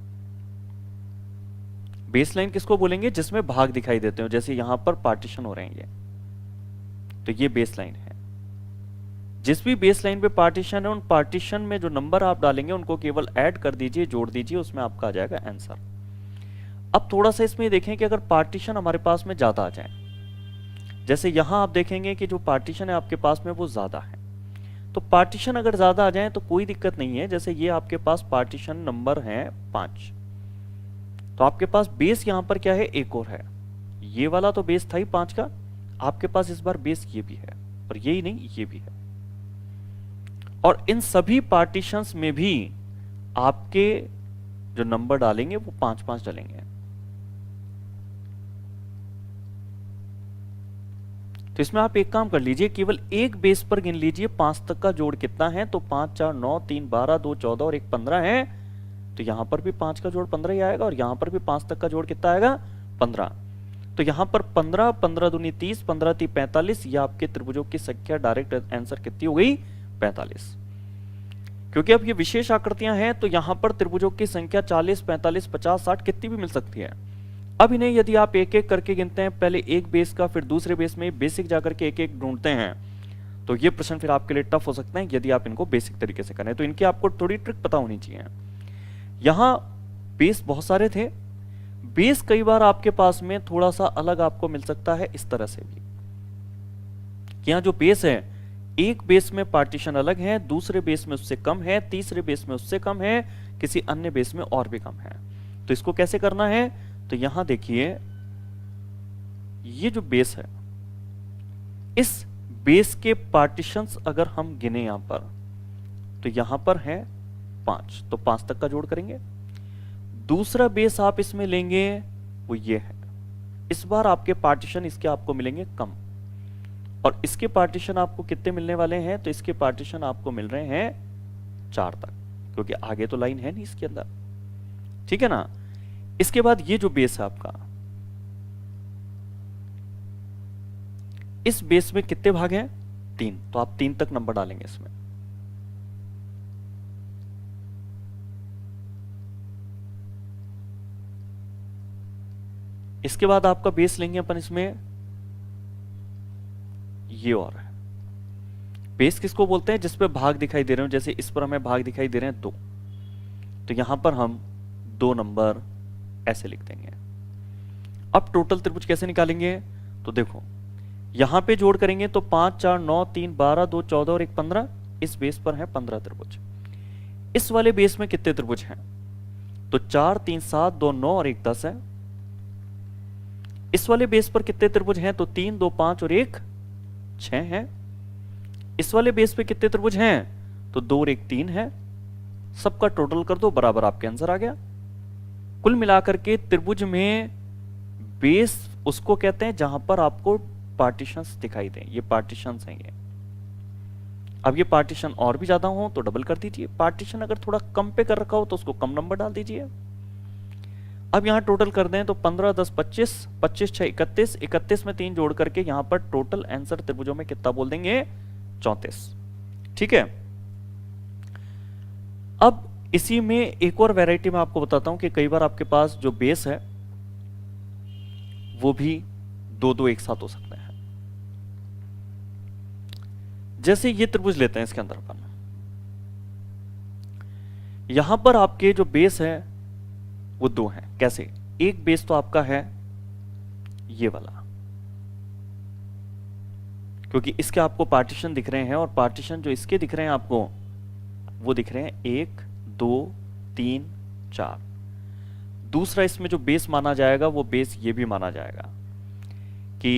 बेस लाइन किसको बोलेंगे? जिसमें भाग दिखाई देते हो, जैसे यहां पर पार्टीशन हो रहे हैं ये, तो ये बेस लाइन है। जिस भी बेस लाइन पे पार्टीशन है, उन पार्टीशन में जो नंबर आप डालेंगे उनको केवल ऐड कर दीजिए, जोड़ दीजिए, उसमें आपका आ जाएगा आंसर। अब थोड़ा सा इसमें देखें कि अगर पार्टीशन हमारे पास में ज्यादा आ जाए, जैसे यहां आप देखेंगे कि जो पार्टीशन है आपके पास में वो ज्यादा है, तो पार्टीशन अगर ज्यादा आ जाए तो कोई दिक्कत नहीं है। जैसे ये आपके पास पार्टीशन नंबर है 5, तो आपके पास बेस यहां पर क्या है? एक और है। ये वाला तो बेस था ही 5 का, आपके पास इस बार बेस ये भी है, और यही नहीं ये भी है। और इन सभी पार्टीशंस में भी आपके जो नंबर डालेंगे वो 5-5 डालेंगे। तो इसमें आप एक काम कर लीजिए, केवल एक बेस पर गिन लीजिए 5 तक का जोड़ कितना है। तो 5 4 9 3 12 2 14 और 1 15 है, तो यहां पर भी 5 का जोड़ 15 ही आएगा, और यहां पर भी 5 तक का जोड़ कितना आएगा? 15। तो यहां पर 15 15 दूनी 30, 15 3 45, ये आपके त्रिभुजों की संख्या डायरेक्ट आंसर कितनी हो गई? 45। क्योंकि अब ये विशेष आकृतियां हैं तो यहां पर त्रिभुजों की संख्या 40 45 50 60 कितनी भी मिल सकती है। अब इन्हें यदि आप एक एक करके गिनते हैं, पहले एक बेस का, फिर दूसरे बेस में बेसिक जाकर के एक एक ढूंढते हैं, तो ये प्रश्न फिर आपके लिए टफ हो सकते हैं यदि आप इनको बेसिक तरीके से करें। तो इनकी आपको थोड़ी ट्रिक पता होनी चाहिए। यहां बेस बहुत सारे थे, बेस कई बार आपके पास में थोड़ा सा अलग आपको मिल सकता है इस तरह से भी, कि यहां जो बेस है, एक बेस में पार्टीशन अलग है, दूसरे बेस में उससे कम है, तीसरे बेस में उससे कम है, किसी अन्य बेस में और भी कम है। तो इसको कैसे करना है? तो यहां देखिए, ये जो बेस है, इस बेस के पार्टीशंस अगर हम गिने यहां पर, तो यहां पर है 5, तो 5 तक का जोड़ करेंगे। दूसरा बेस आप इसमें लेंगे, वो ये है। इस बार आपके पार्टीशन इसके आपको मिलेंगे कम, और इसके पार्टीशन आपको कितने मिलने वाले हैं? तो इसके पार्टीशन आपको मिल रहे हैं 4 तक, क्योंकि आगे तो लाइन है नहीं इसके अंदर, ठीक है ना। इसके बाद ये जो बेस है आपका, इस बेस में कितने भाग हैं? 3, तो आप 3 तक नंबर डालेंगे इसमें। इसके बाद आपका बेस लेंगे अपन इसमें ये, और है बेस किसको बोलते हैं? जिस पे भाग दिखाई दे रहे हो, जैसे इस पर हमें भाग दिखाई दे रहे हैं 2, तो यहां पर हम 2 नंबर ऐसे लिख देंगे। अब टोटल त्रिभुज कैसे निकालेंगे? तो देखो, यहां पे जोड़ करेंगे तो 5 4 9 3 12 2 14 और 1 15, इस बेस पर है 15 त्रिभुज। इस वाले बेस में कितने त्रिभुज हैं? तो 4 3 7 2 9 और 1 10 है। इस वाले बेस पर कितने त्रिभुज हैं? तो 3 2 5 और 1 6 है। इस वाले बेस पे कितने त्रिभुज हैं? तो 2 और 1 3 है। सबका टोटल कर दो, बराबर आपके आंसर आ गया। कुल मिलाकर के त्रिभुज में बेस उसको कहते हैं जहां पर आपको पार्टीशंस दिखाई दें। ये पार्टीशंस हैं ये। अब ये पार्टीशन और भी ज्यादा हो तो डबल कर दीजिए, पार्टीशन अगर थोड़ा कम पे कर रखा हो तो उसको कम नंबर डाल दीजिए। अब यहां टोटल कर दें तो 15 10 25, 25 6 31, 31 में 3 जोड़ करके यहां पर टोटल आंसर त्रिभुजों में कितना बोल देंगे? 34। ठीक है। अब इसी में एक और वैरायटी मैं आपको बताता हूं कि कई बार आपके पास जो बेस है वो भी 2 एक साथ हो सकते हैं। जैसे ये त्रिभुज लेते हैं, इसके अंदर अपन यहां पर आपके जो बेस है वो 2 हैं। कैसे? एक बेस तो आपका है ये वाला, क्योंकि इसके आपको पार्टीशन दिख रहे हैं, और पार्टीशन जो इसके दिख रहे हैं आपको वो दिख रहे हैं 1 2 3 4। दूसरा इसमें जो बेस माना जाएगा वो बेस ये भी माना जाएगा कि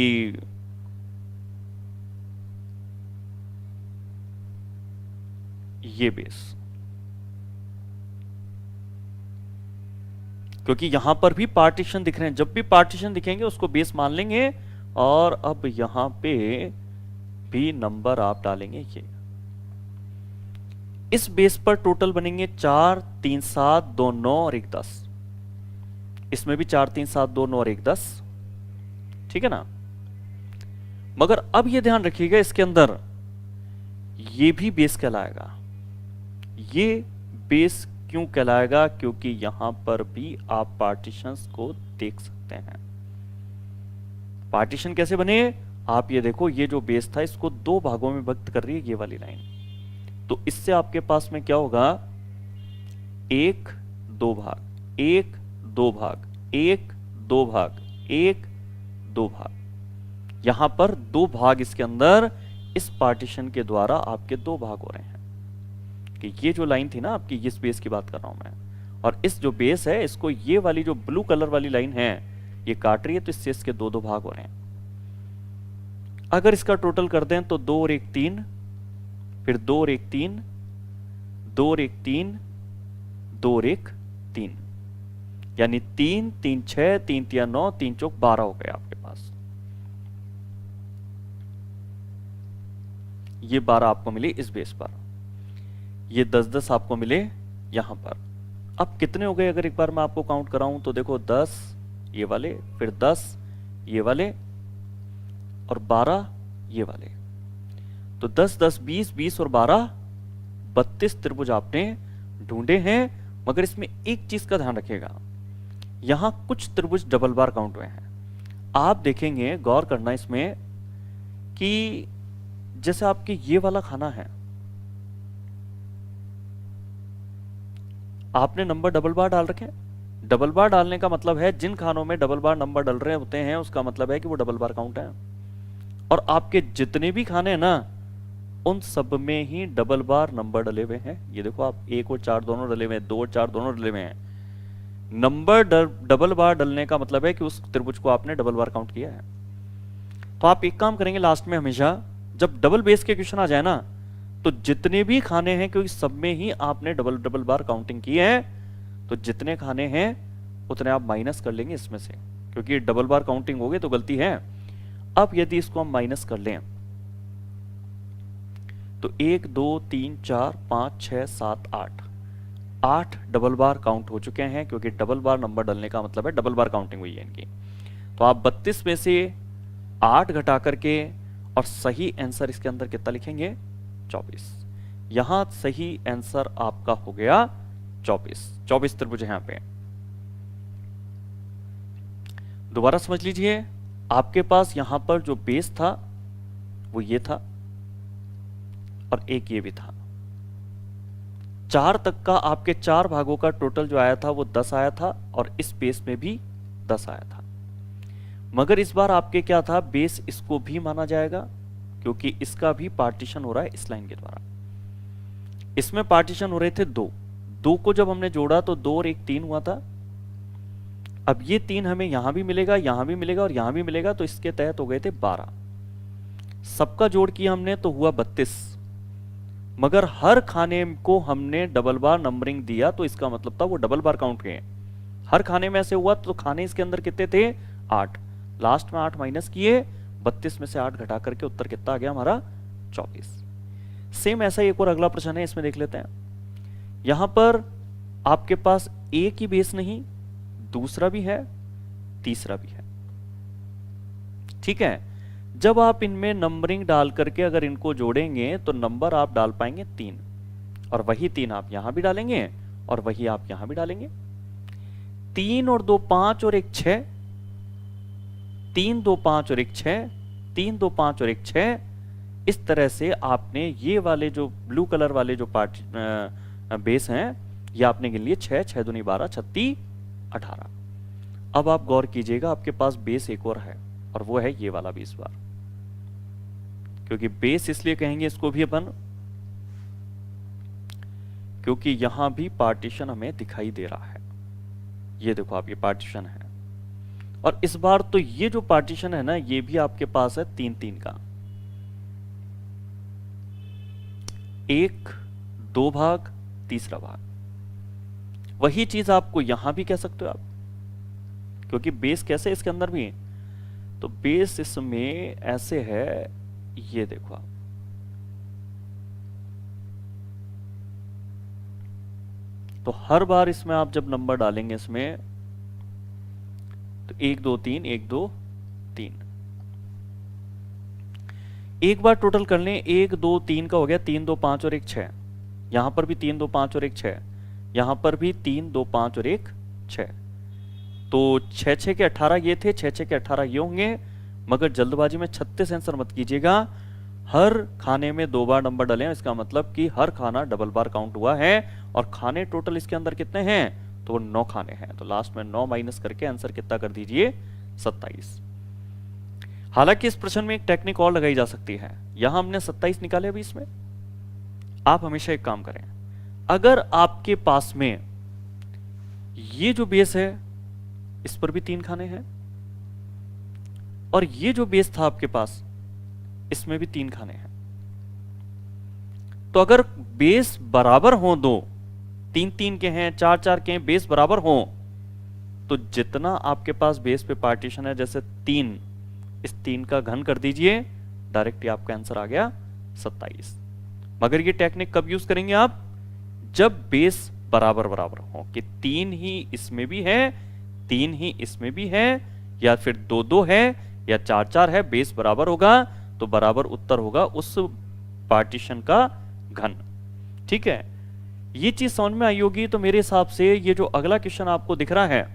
ये बेस क्योंकि यहां पर भी पार्टीशन दिख रहे हैं, जब भी पार्टीशन दिखेंगे उसको बेस मान लेंगे, और अब यहां पे भी नंबर आप डालेंगे ये। इस बेस पर टोटल बनेंगे 4, 3, 7, 2, 9 और 1, 10। इसमें भी 4, 3, 7, 2, 9 और 1, 10। ठीक है ना। मगर अब ये ध्यान रखिएगा, इसके अंदर ये भी बेस कहलाएगा। ये बेस क्यों कहलाएगा? क्योंकि यहां पर भी आप पार्टीशंस को देख सकते हैं। पार्टीशन कैसे बने? आप ये देखो, ये जो बेस था इसको दो भागों में विभक्त कर रही है ये वाली लाइन, तो इससे आपके पास में क्या होगा? 1, 2 भाग, 1, 2 भाग, 1, 2 भाग, 1, 2 भाग। यहां पर 2 भाग इसके अंदर इस पार्टीशन के द्वारा आपके 2 भाग हो रहे हैं। कि ये जो लाइन थी ना आपकी, इस बेस की बात कर रहा हूं मैं, और इस जो बेस है इसको ये वाली जो ब्लू कलर वाली लाइन है ये काट रही है, तो इससे इसके 2 भाग हो रहे हैं। अगर इसका टोटल कर दें तो 2 और 1 3, फिर 2 और 1 3, 2 और 1 3, 2 और 1 3, यानी 3, 3, 6, 3, 3, 9, 3 चौक 12 हो गए आपके पास। ये 12 आपको मिले इस बेस पर, ये 10, 10 आपको मिले यहां पर। अब कितने हो गए अगर एक बार मैं आपको काउंट कराऊं तो देखो 10 ये वाले, फिर 10 ये वाले, और 12 ये वाले। तो 10, 10, 20, 20 और 12, 32 त्रिभुज आपने ढूंढे हैं। मगर इसमें एक चीज का ध्यान रखिएगा, यहां कुछ त्रिभुज डबल बार काउंट हुए हैं। आप देखेंगे, गौर करना इसमें, कि जैसे आपके ये वाला खाना है, आपने नंबर डबल बार डाल रखे हैं। डबल बार डालने का मतलब है जिन खानों में डबल बार नंबर डल रहे होते हैं उसका मतलब है कि वो डबल बार काउंट है। और आपके जितने भी खाने हैं ना उन सब में ही डबल बार नंबर डले हुए हैं। ये देखो आप 1 और 4 दोनों डले हुए हैं, 2 और 4 दोनों डले हुए हैं। नंबर डबल बार डलने का मतलब है कि उस त्रिभुज को आपने डबल बार काउंट किया है। तो आप एक काम करेंगे, लास्ट में हमेशा जब डबल बेस के क्वेश्चन आ जाए ना, तो जितने भी खाने हैं, क्योंकि सब में ही आपने डबल डबल बार काउंटिंग की है, तो जितने खाने हैं उतने आप माइनस कर लेंगे इसमें से, क्योंकि डबल बार काउंटिंग हो गई तो गलती है। अब यदि इसको हम माइनस कर लें तो 1, 2, 3, 4, 5, 6, 7, 8 डबल बार काउंट हो चुके हैं, क्योंकि डबल बार नंबर डलने का मतलब है डबल बार काउंटिंग हुई है इनकी। तो आप 32 में से 8 घटा करके और सही आंसर इसके अंदर कितना लिखेंगे? 24। यहां सही आंसर आपका हो गया 24 त्रिभुज यहां पे। दोबारा समझ लीजिए, आपके पास यहां पर जो बेस था वो ये था, और एक ये भी था। 4 तक का आपके 4 भागों का टोटल जो आया था वो 10 आया था, और इस बेस में भी 10 आया था। मगर इस बार आपके क्या था? बेस इसको भी माना जाएगा, क्योंकि इसका भी पार्टीशन हो रहा है इस लाइन के द्वारा। इसमें पार्टीशन हो रहे थे 2 को जब हमने जोड़ा तो 2 और 1 3 हुआ था। अब ये 3 हमें यहां भी मिलेगा, यहां भी मिलेगा और यहां भी मिलेगा, तो इसके तहत हो गए थे 12। सबका जोड़ किया हमने तो हुआ 32। मगर हर खाने को हमने डबल बार नंबरिंग दिया, तो इसका मतलब था वो डबल बार काउंट किए। हर खाने में ऐसे हुआ, तो खाने इसके अंदर कितने थे? 8। लास्ट में 8 माइनस किए, 32 में से 8 घटा करके उत्तर कितना आ गया हमारा? 24। सेम ऐसा ही एक और अगला प्रश्न है, इसमें देख लेते हैं। यहां पर आपके पास एक ही बेस नहीं, दूसरा भी है, तीसरा भी है। ठीक है। जब आप इनमें नंबरिंग डाल करके अगर इनको जोड़ेंगे तो नंबर आप डाल पाएंगे 3, और वही 3 आप यहां भी डालेंगे और वही आप यहां भी डालेंगे। 3 और 2 5 और 1 6, 3 2 5 और 1 6, 3 2 5 और 1 6। इस तरह से आपने ये वाले जो ब्लू कलर वाले जो बेस हैं ये आपने गिन लिए 6, 6 दूनी 12, 36, 18। अब आप गौर कीजिएगा, आपके पास बेस एक और है, और वो है ये वाला 20 बार। क्योंकि बेस इसलिए कहेंगे इसको भी अपन, क्योंकि यहां भी पार्टीशन हमें दिखाई दे रहा है। ये देखो आप, ये पार्टीशन है, और इस बार तो ये जो पार्टीशन है ना ये भी आपके पास है 3 3 का। 1, 2 भाग, तीसरा भाग। वही चीज आपको यहां भी कह सकते हो आप। क्योंकि बेस कैसे इसके अंदर भी है, तो बेस इसमें ऐसे है, ये देखो आप, तो हर बार इसमें आप जब नंबर डालेंगे इसमें, तो 1 2 3 1 2 3, एक बार टोटल कर लें, 1 2 3 का हो गया, 3 2 5 और 1 6, यहां पर भी 3 2 5 और 1 6, यहां पर भी 3 2 5 और 1 6, तो 6 6 के 18 ये थे, 6 6 के 18 ये होंगे, मगर जल्दबाजी में 36 आंसर मत कीजिएगा, हर खाने में 2 बार नंबर डले, इसका मतलब कि हर खाना डबल बार काउंट हुआ है, और खाने टोटल इसके अंदर कितने हैं, तो वो 9 खाने हैं, तो लास्ट में 9 माइनस करके आंसर कितना कर दीजिए, 27। हालांकि इस प्रश्न में एक टेक्निक और लगाई जा सकती है, यहां हमने 27 निकाले, अभी इसमें आप हमेशा एक काम करें, अगर आपके पास में ये जो बेस है इस पर भी 3 खाने हैं, और ये जो बेस था आपके पास इसमें भी 3 खाने हैं, तो अगर बेस बराबर हो, दो 3 3 के हैं, 4 4 के हैं, बेस बराबर हो, तो जितना आपके पास बेस पे पार्टीशन है, जैसे 3, इस 3 का घन कर दीजिए, डायरेक्टली आपका आंसर आ गया 27। मगर ये टेक्निक कब यूज करेंगे आप, जब बेस बराबर बराबर हो, कि 3 ही इसमें भी है, 3 ही इसमें भी है, या फिर 2 2 है, या 4 4 है, बेस बराबर होगा, तो बराबर उत्तर होगा उस पार्टीशन का घन। ठीक है, ये चीज समझ में आई होगी। तो मेरे हिसाब से ये जो अगला क्वेश्चन आपको दिख रहा है,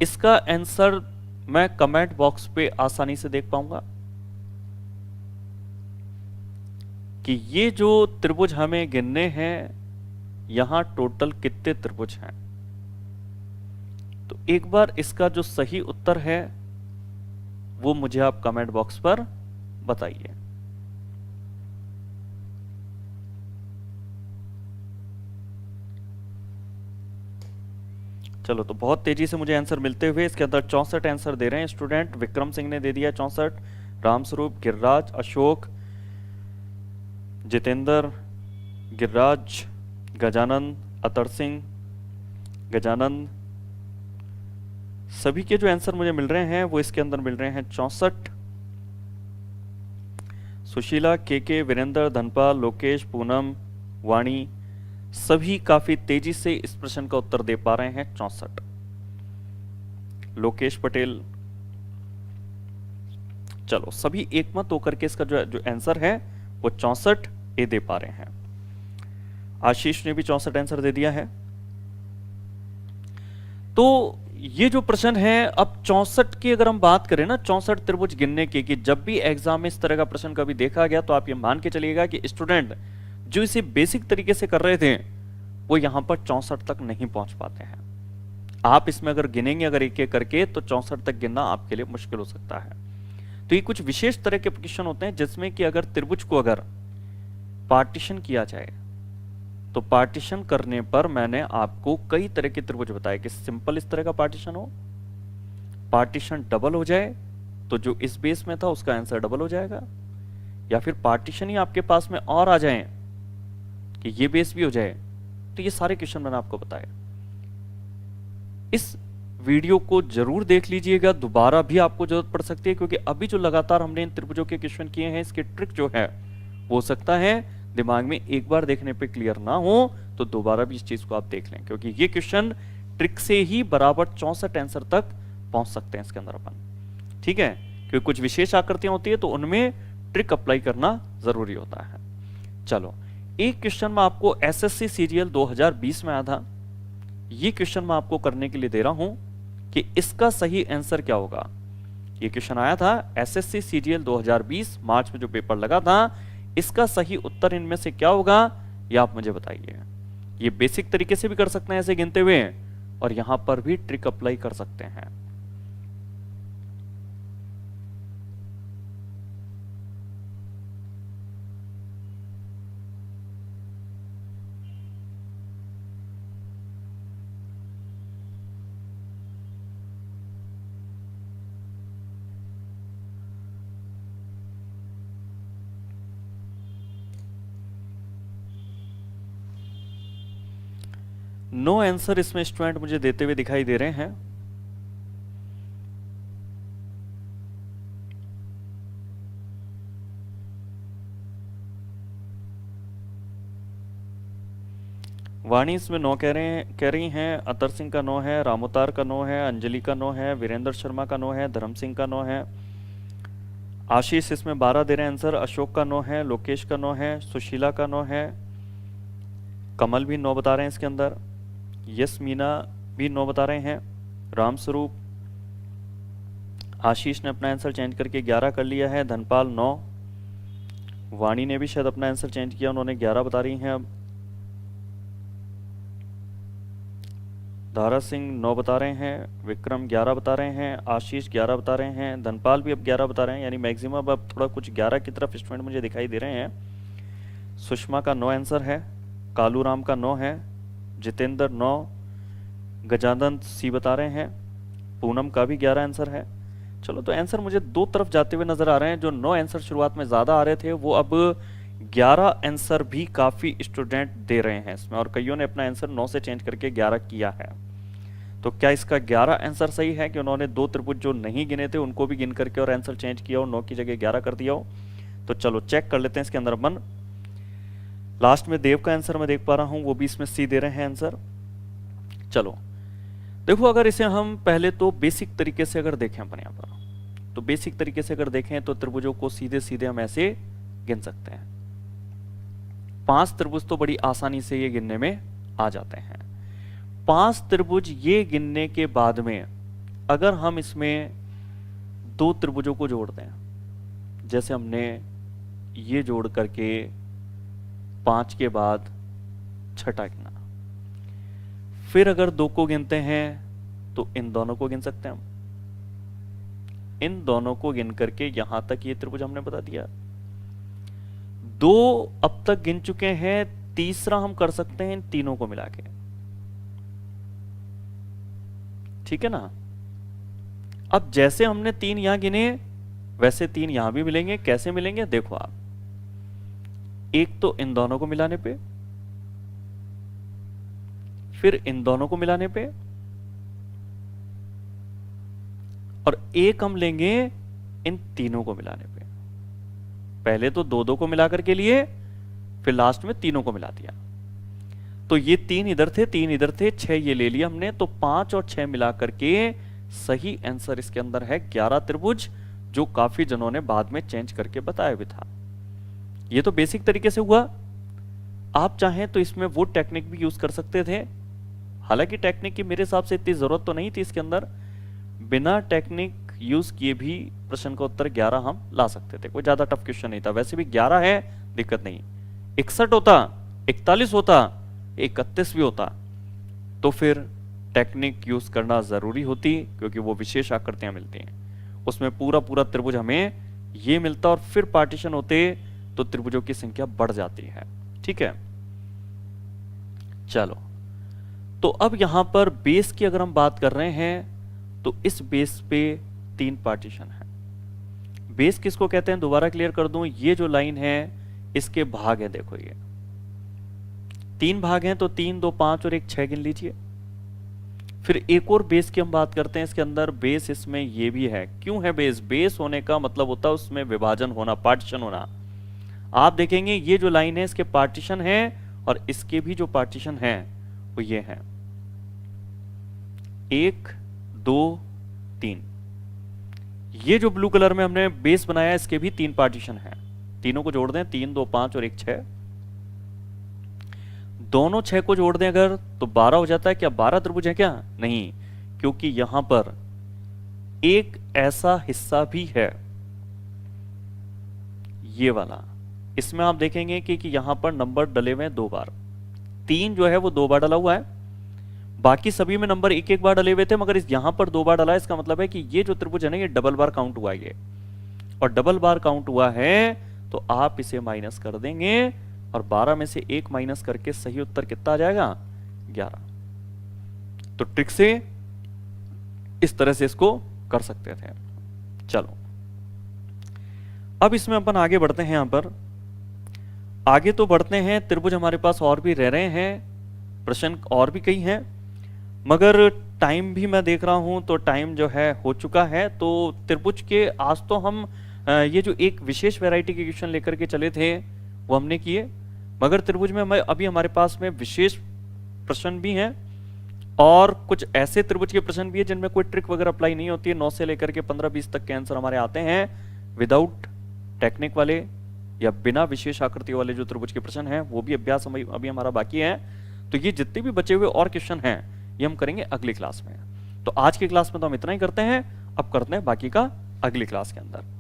इसका आंसर मैं कमेंट बॉक्स पे आसानी से देख पाऊंगा कि ये जो त्रिभुज हमें गिनने हैं, यहां टोटल कितने त्रिभुज हैं। तो एक बार इसका जो सही उत्तर है वो मुझे आप कमेंट बॉक्स पर बताइए। चलो, तो बहुत तेजी से मुझे आंसर मिलते हुए, इसके अंदर 64 आंसर दे रहे हैं स्टूडेंट। विक्रम सिंह ने दे दिया 64, रामस्वरूप, गिरिराज, अशोक, जितेंद्र, गिरिराज, गजानंद, अतर सिंह, गजानंद, सभी के जो आंसर मुझे मिल रहे हैं वो इसके अंदर मिल रहे हैं 64। सुशीला, के वीरेंद्र, धनपाल, लोकेश, पूनम, वाणी, सभी काफी तेजी से इस प्रश्न का उत्तर दे पा रहे हैं 64। लोकेश पटेल, चलो सभी एक मत होकर के इसका जो आंसर है वो 64 ए दे पा रहे हैं। आशीष ने भी 64 आंसर दे दिया है। तो ये जो प्रश्न है, अब 64 की अगर हम बात करें ना, 64 त्रिभुज गिनने की, कि जब भी एग्जाम में इस तरह का प्रश्न कभी देखा गया तो आप ये मान के चलिएगा कि स्टूडेंट जो इसे बेसिक तरीके से कर रहे थे वो यहां पर 64 तक नहीं पहुंच पाते हैं। आप इसमें अगर गिनेंगे अगर एक एक करके, तो 64 तक गिनना आपके लिए मुश्किल हो सकता है। तो ये कुछ विशेष तरह के क्वेश्चन होते हैं जिसमें कि अगर त्रिभुज को अगर पार्टीशन किया जाए, तो पार्टीशन करने पर मैंने आपको कई तरह के त्रिभुज बताए कि सिंपल इस तरह का पार्टीशन हो, पार्टीशन डबल हो जाए तो जो इस बेस में था उसका आंसर डबल हो जाएगा, या फिर पार्टीशन ही आपके पास में और आ जाए कि ये बेस भी हो जाए। तो ये सारे क्वेश्चन मैंने आपको बताए। इस वीडियो को जरूर देख लीजिएगा, दोबारा भी आपको जरूरत पड़ सकती है, क्योंकि अभी जो लगातार हमने इन त्रिभुजों के क्वेश्चन किए हैं, इसकी ट्रिक जो है हो सकता है दिमाग में एक बार देखने पे क्लियर ना हो, तो दोबारा भी इस चीज को आप देख लें, क्योंकि ये क्वेश्चन ट्रिक से ही बराबर 64 आंसर तक पहुंच सकते हैं इसके अंदर अपन। ठीक है, क्योंकि कुछ विशेष आकृतियां होती है तो उनमें ट्रिक अप्लाई करना जरूरी होता है। चलो, एक क्वेश्चन मैं आपको एसएससी सीजीएल 2020 में आया था, ये क्वेश्चन मैं आपको करने के लिए दे रहा हूं कि इसका सही आंसर क्या होगा। ये क्वेश्चन आया था एसएससी सीजीएल 2020 मार्च में जो पेपर लगा था, इसका सही उत्तर इनमें से क्या होगा ये आप मुझे बताइए। ये बेसिक तरीके से भी कर सकते हैं ऐसे गिनते हुए, और यहां पर भी ट्रिक अप्लाई कर सकते हैं। नो आंसर इसमें स्टूडेंट मुझे देते हुए दिखाई दे रहे हैं। वाणी इसमें नो कह रही हैं। अतर सिंह का नो है, रामोतार का नो है, अंजलि का नो है, वीरेंद्र शर्मा का नो है, धर्म सिंह का नो है, आशीष इसमें 12 दे रहे हैं आंसर, अशोक का नो है, लोकेश का नो है, सुशीला का नो है, कमल भी 9 बता रहे हैं इसके अंदर, यस मीना भी 9 बता रहे हैं, राम स्वरूप, आशीष ने अपना आंसर चेंज करके 11 कर लिया है, धनपाल 9, वाणी ने भी शायद अपना आंसर चेंज किया, उन्होंने 11 बता रही हैं अब, धारा सिंह 9 बता रहे हैं, विक्रम 11 बता रहे हैं, आशीष 11 बता रहे हैं, धनपाल भी अब 11 बता रहे हैं, यानी मैक्सिमम अब थोड़ा कुछ 11 की तरफ स्टूडेंट मुझे दिखाई दे रहे हैं। सुषमा का 9 आंसर है, कालू राम का 9 है, जितेंद्र 9, गजानंद सी बता रहे हैं, पूनम का भी 11 आंसर है। चलो, तो आंसर मुझे दो तरफ जाते हुए नजर आ रहे हैं। जो 9 आंसर शुरुआत में ज़्यादा आ रहे थे वो अब 11 आंसर भी काफ़ी स्टूडेंट दे रहे हैं इसमें, और कईयों ने अपना आंसर 9 से चेंज करके 11 किया है। तो क्या इसका 11 आंसर सही है कि उन्होंने 2 त्रिभुज जो नहीं गिने थे उनको भी गिन करके और आंसर चेंज किया और 9 की जगह 11 कर दिया हो? तो चलो चेक कर लेते हैं इसके अंदर अपन। लास्ट में देव का आंसर मैं देख पा रहा हूं, वो भी इसमें सी दे रहे हैं आंसर। चलो देखो, अगर इसे हम पहले तो बेसिक तरीके से अगर देखें अपन यहाँ पर, तो बेसिक तरीके से अगर देखें तो त्रिभुजों को सीधे सीधे हम ऐसे गिन सकते हैं। 5 त्रिभुज तो बड़ी आसानी से ये गिनने में आ जाते हैं। 5 त्रिभुज ये गिनने के बाद में अगर हम इसमें 2 त्रिभुजों को जोड़ दें, जैसे हमने ये जोड़ करके 5 के बाद छठा गिना, फिर अगर 2 को गिनते हैं तो इन दोनों को गिन सकते हैं हम। इन दोनों को गिन करके यहां तक ये त्रिभुज हमने बता दिया। 2 अब तक गिन चुके हैं, तीसरा हम कर सकते हैं इन तीनों को मिला के, ठीक है ना। अब जैसे हमने 3 यहां गिने वैसे 3 यहां भी मिलेंगे। कैसे मिलेंगे देखो आप, एक तो इन दोनों को मिलाने पे, फिर इन दोनों को मिलाने पे, और एक हम लेंगे इन तीनों को मिलाने पे। पहले तो 2-2 को मिलाकर के लिए, फिर लास्ट में तीनों को मिला दिया। तो ये 3 इधर थे, 3 इधर थे, 6 ये ले लिया हमने। तो 5 और 6 मिलाकर के सही आंसर इसके अंदर है 11 त्रिभुज, जो काफी जनों ने बाद में चेंज करके बताया भी था। ये तो बेसिक तरीके से हुआ। आप चाहें तो इसमें वो टेक्निक भी यूज कर सकते थे, हालांकि टेक्निक की मेरे हिसाब से इतनी जरूरत तो नहीं थी इसके अंदर। बिना टेक्निक यूज किए भी प्रश्न का उत्तर 11 हम ला सकते थे, कोई ज्यादा टफ क्वेश्चन नहीं था। वैसे भी 11 है, दिक्कत नहीं। 61 होता, 41 होता, 31 भी होता, तो फिर टेक्निक यूज करना जरूरी होती, क्योंकि वो विशेष आकृतियां मिलती हैं, उसमें पूरा पूरा त्रिभुज हमें ये मिलता, और फिर पार्टीशन होते तो त्रिभुजों की संख्या बढ़ जाती है। ठीक है, चलो तो अब यहां पर बेस की अगर हम बात कर रहे हैं तो इस बेस पे 3 पार्टीशन है। बेस किसको कहते हैं दोबारा क्लियर कर दूं, ये जो लाइन है इसके भाग है। देखो ये 3 भाग हैं, तो 3, 2, 5 और 1 6 गिन लीजिए। फिर एक और बेस की हम बात करते हैं इसके अंदर। बेस इसमें ये भी है। क्यों है बेस? बेस होने का मतलब होता है उसमें विभाजन होना, पार्टीशन होना। आप देखेंगे ये जो लाइन है इसके पार्टीशन है, और इसके भी जो पार्टीशन है वो ये है 1, 2, 3। ये जो ब्लू कलर में हमने बेस बनाया इसके भी 3 पार्टीशन है। तीनों को जोड़ दें, 3, 2, 5 और 1 6। दोनों 6 को जोड़ दें अगर तो 12 हो जाता है। क्या 12 त्रिभुज है क्या? नहीं, क्योंकि यहां पर एक ऐसा हिस्सा भी है ये वाला। इसमें आप देखेंगे कि यहां पर नंबर डले हुए हैं 2 बार। 3 जो है वो 2 बार डला हुआ है, बाकी सभी में नंबर 1-1 बार डले हुए थे, मगर इस यहां पर 2 बार डला है। इसका मतलब है कि ये जो त्रिभुज है ना ये डबल बार काउंट हुआ है ये, और डबल बार काउंट हुआ है तो आप इसे माइनस कर देंगे, और 12 में से 1 माइनस करके सही उत्तर कितना आ जाएगा? 11। तो ट्रिक से इस तरह से इसको कर सकते थे। चलो अब इसमें अपन आगे बढ़ते हैं। यहां पर आगे तो बढ़ते हैं, त्रिभुज हमारे पास और भी रह रहे हैं, प्रश्न और भी कई हैं, मगर टाइम भी मैं देख रहा हूं तो टाइम जो है हो चुका है। तो त्रिभुज के आज तो हम ये जो एक विशेष वैरायटी के क्वेश्चन लेकर के चले थे वो हमने किए, मगर त्रिभुज में अभी हमारे पास में विशेष प्रश्न भी हैं और कुछ ऐसे त्रिभुज के प्रश्न भी है जिनमें कोई ट्रिक वगैरह अप्लाई नहीं होती है। 9 से लेकर के 15-20 तक के आंसर हमारे आते हैं विदाउट टेक्निक वाले या बिना विशेष आकृति वाले जो त्रिभुज के प्रश्न हैं, वो भी अभ्यास अभी हमारा बाकी है। तो ये जितने भी बचे हुए और क्वेश्चन हैं ये हम करेंगे अगली क्लास में। तो आज की क्लास में तो हम इतना ही करते हैं, अब करते हैं बाकी का अगली क्लास के अंदर।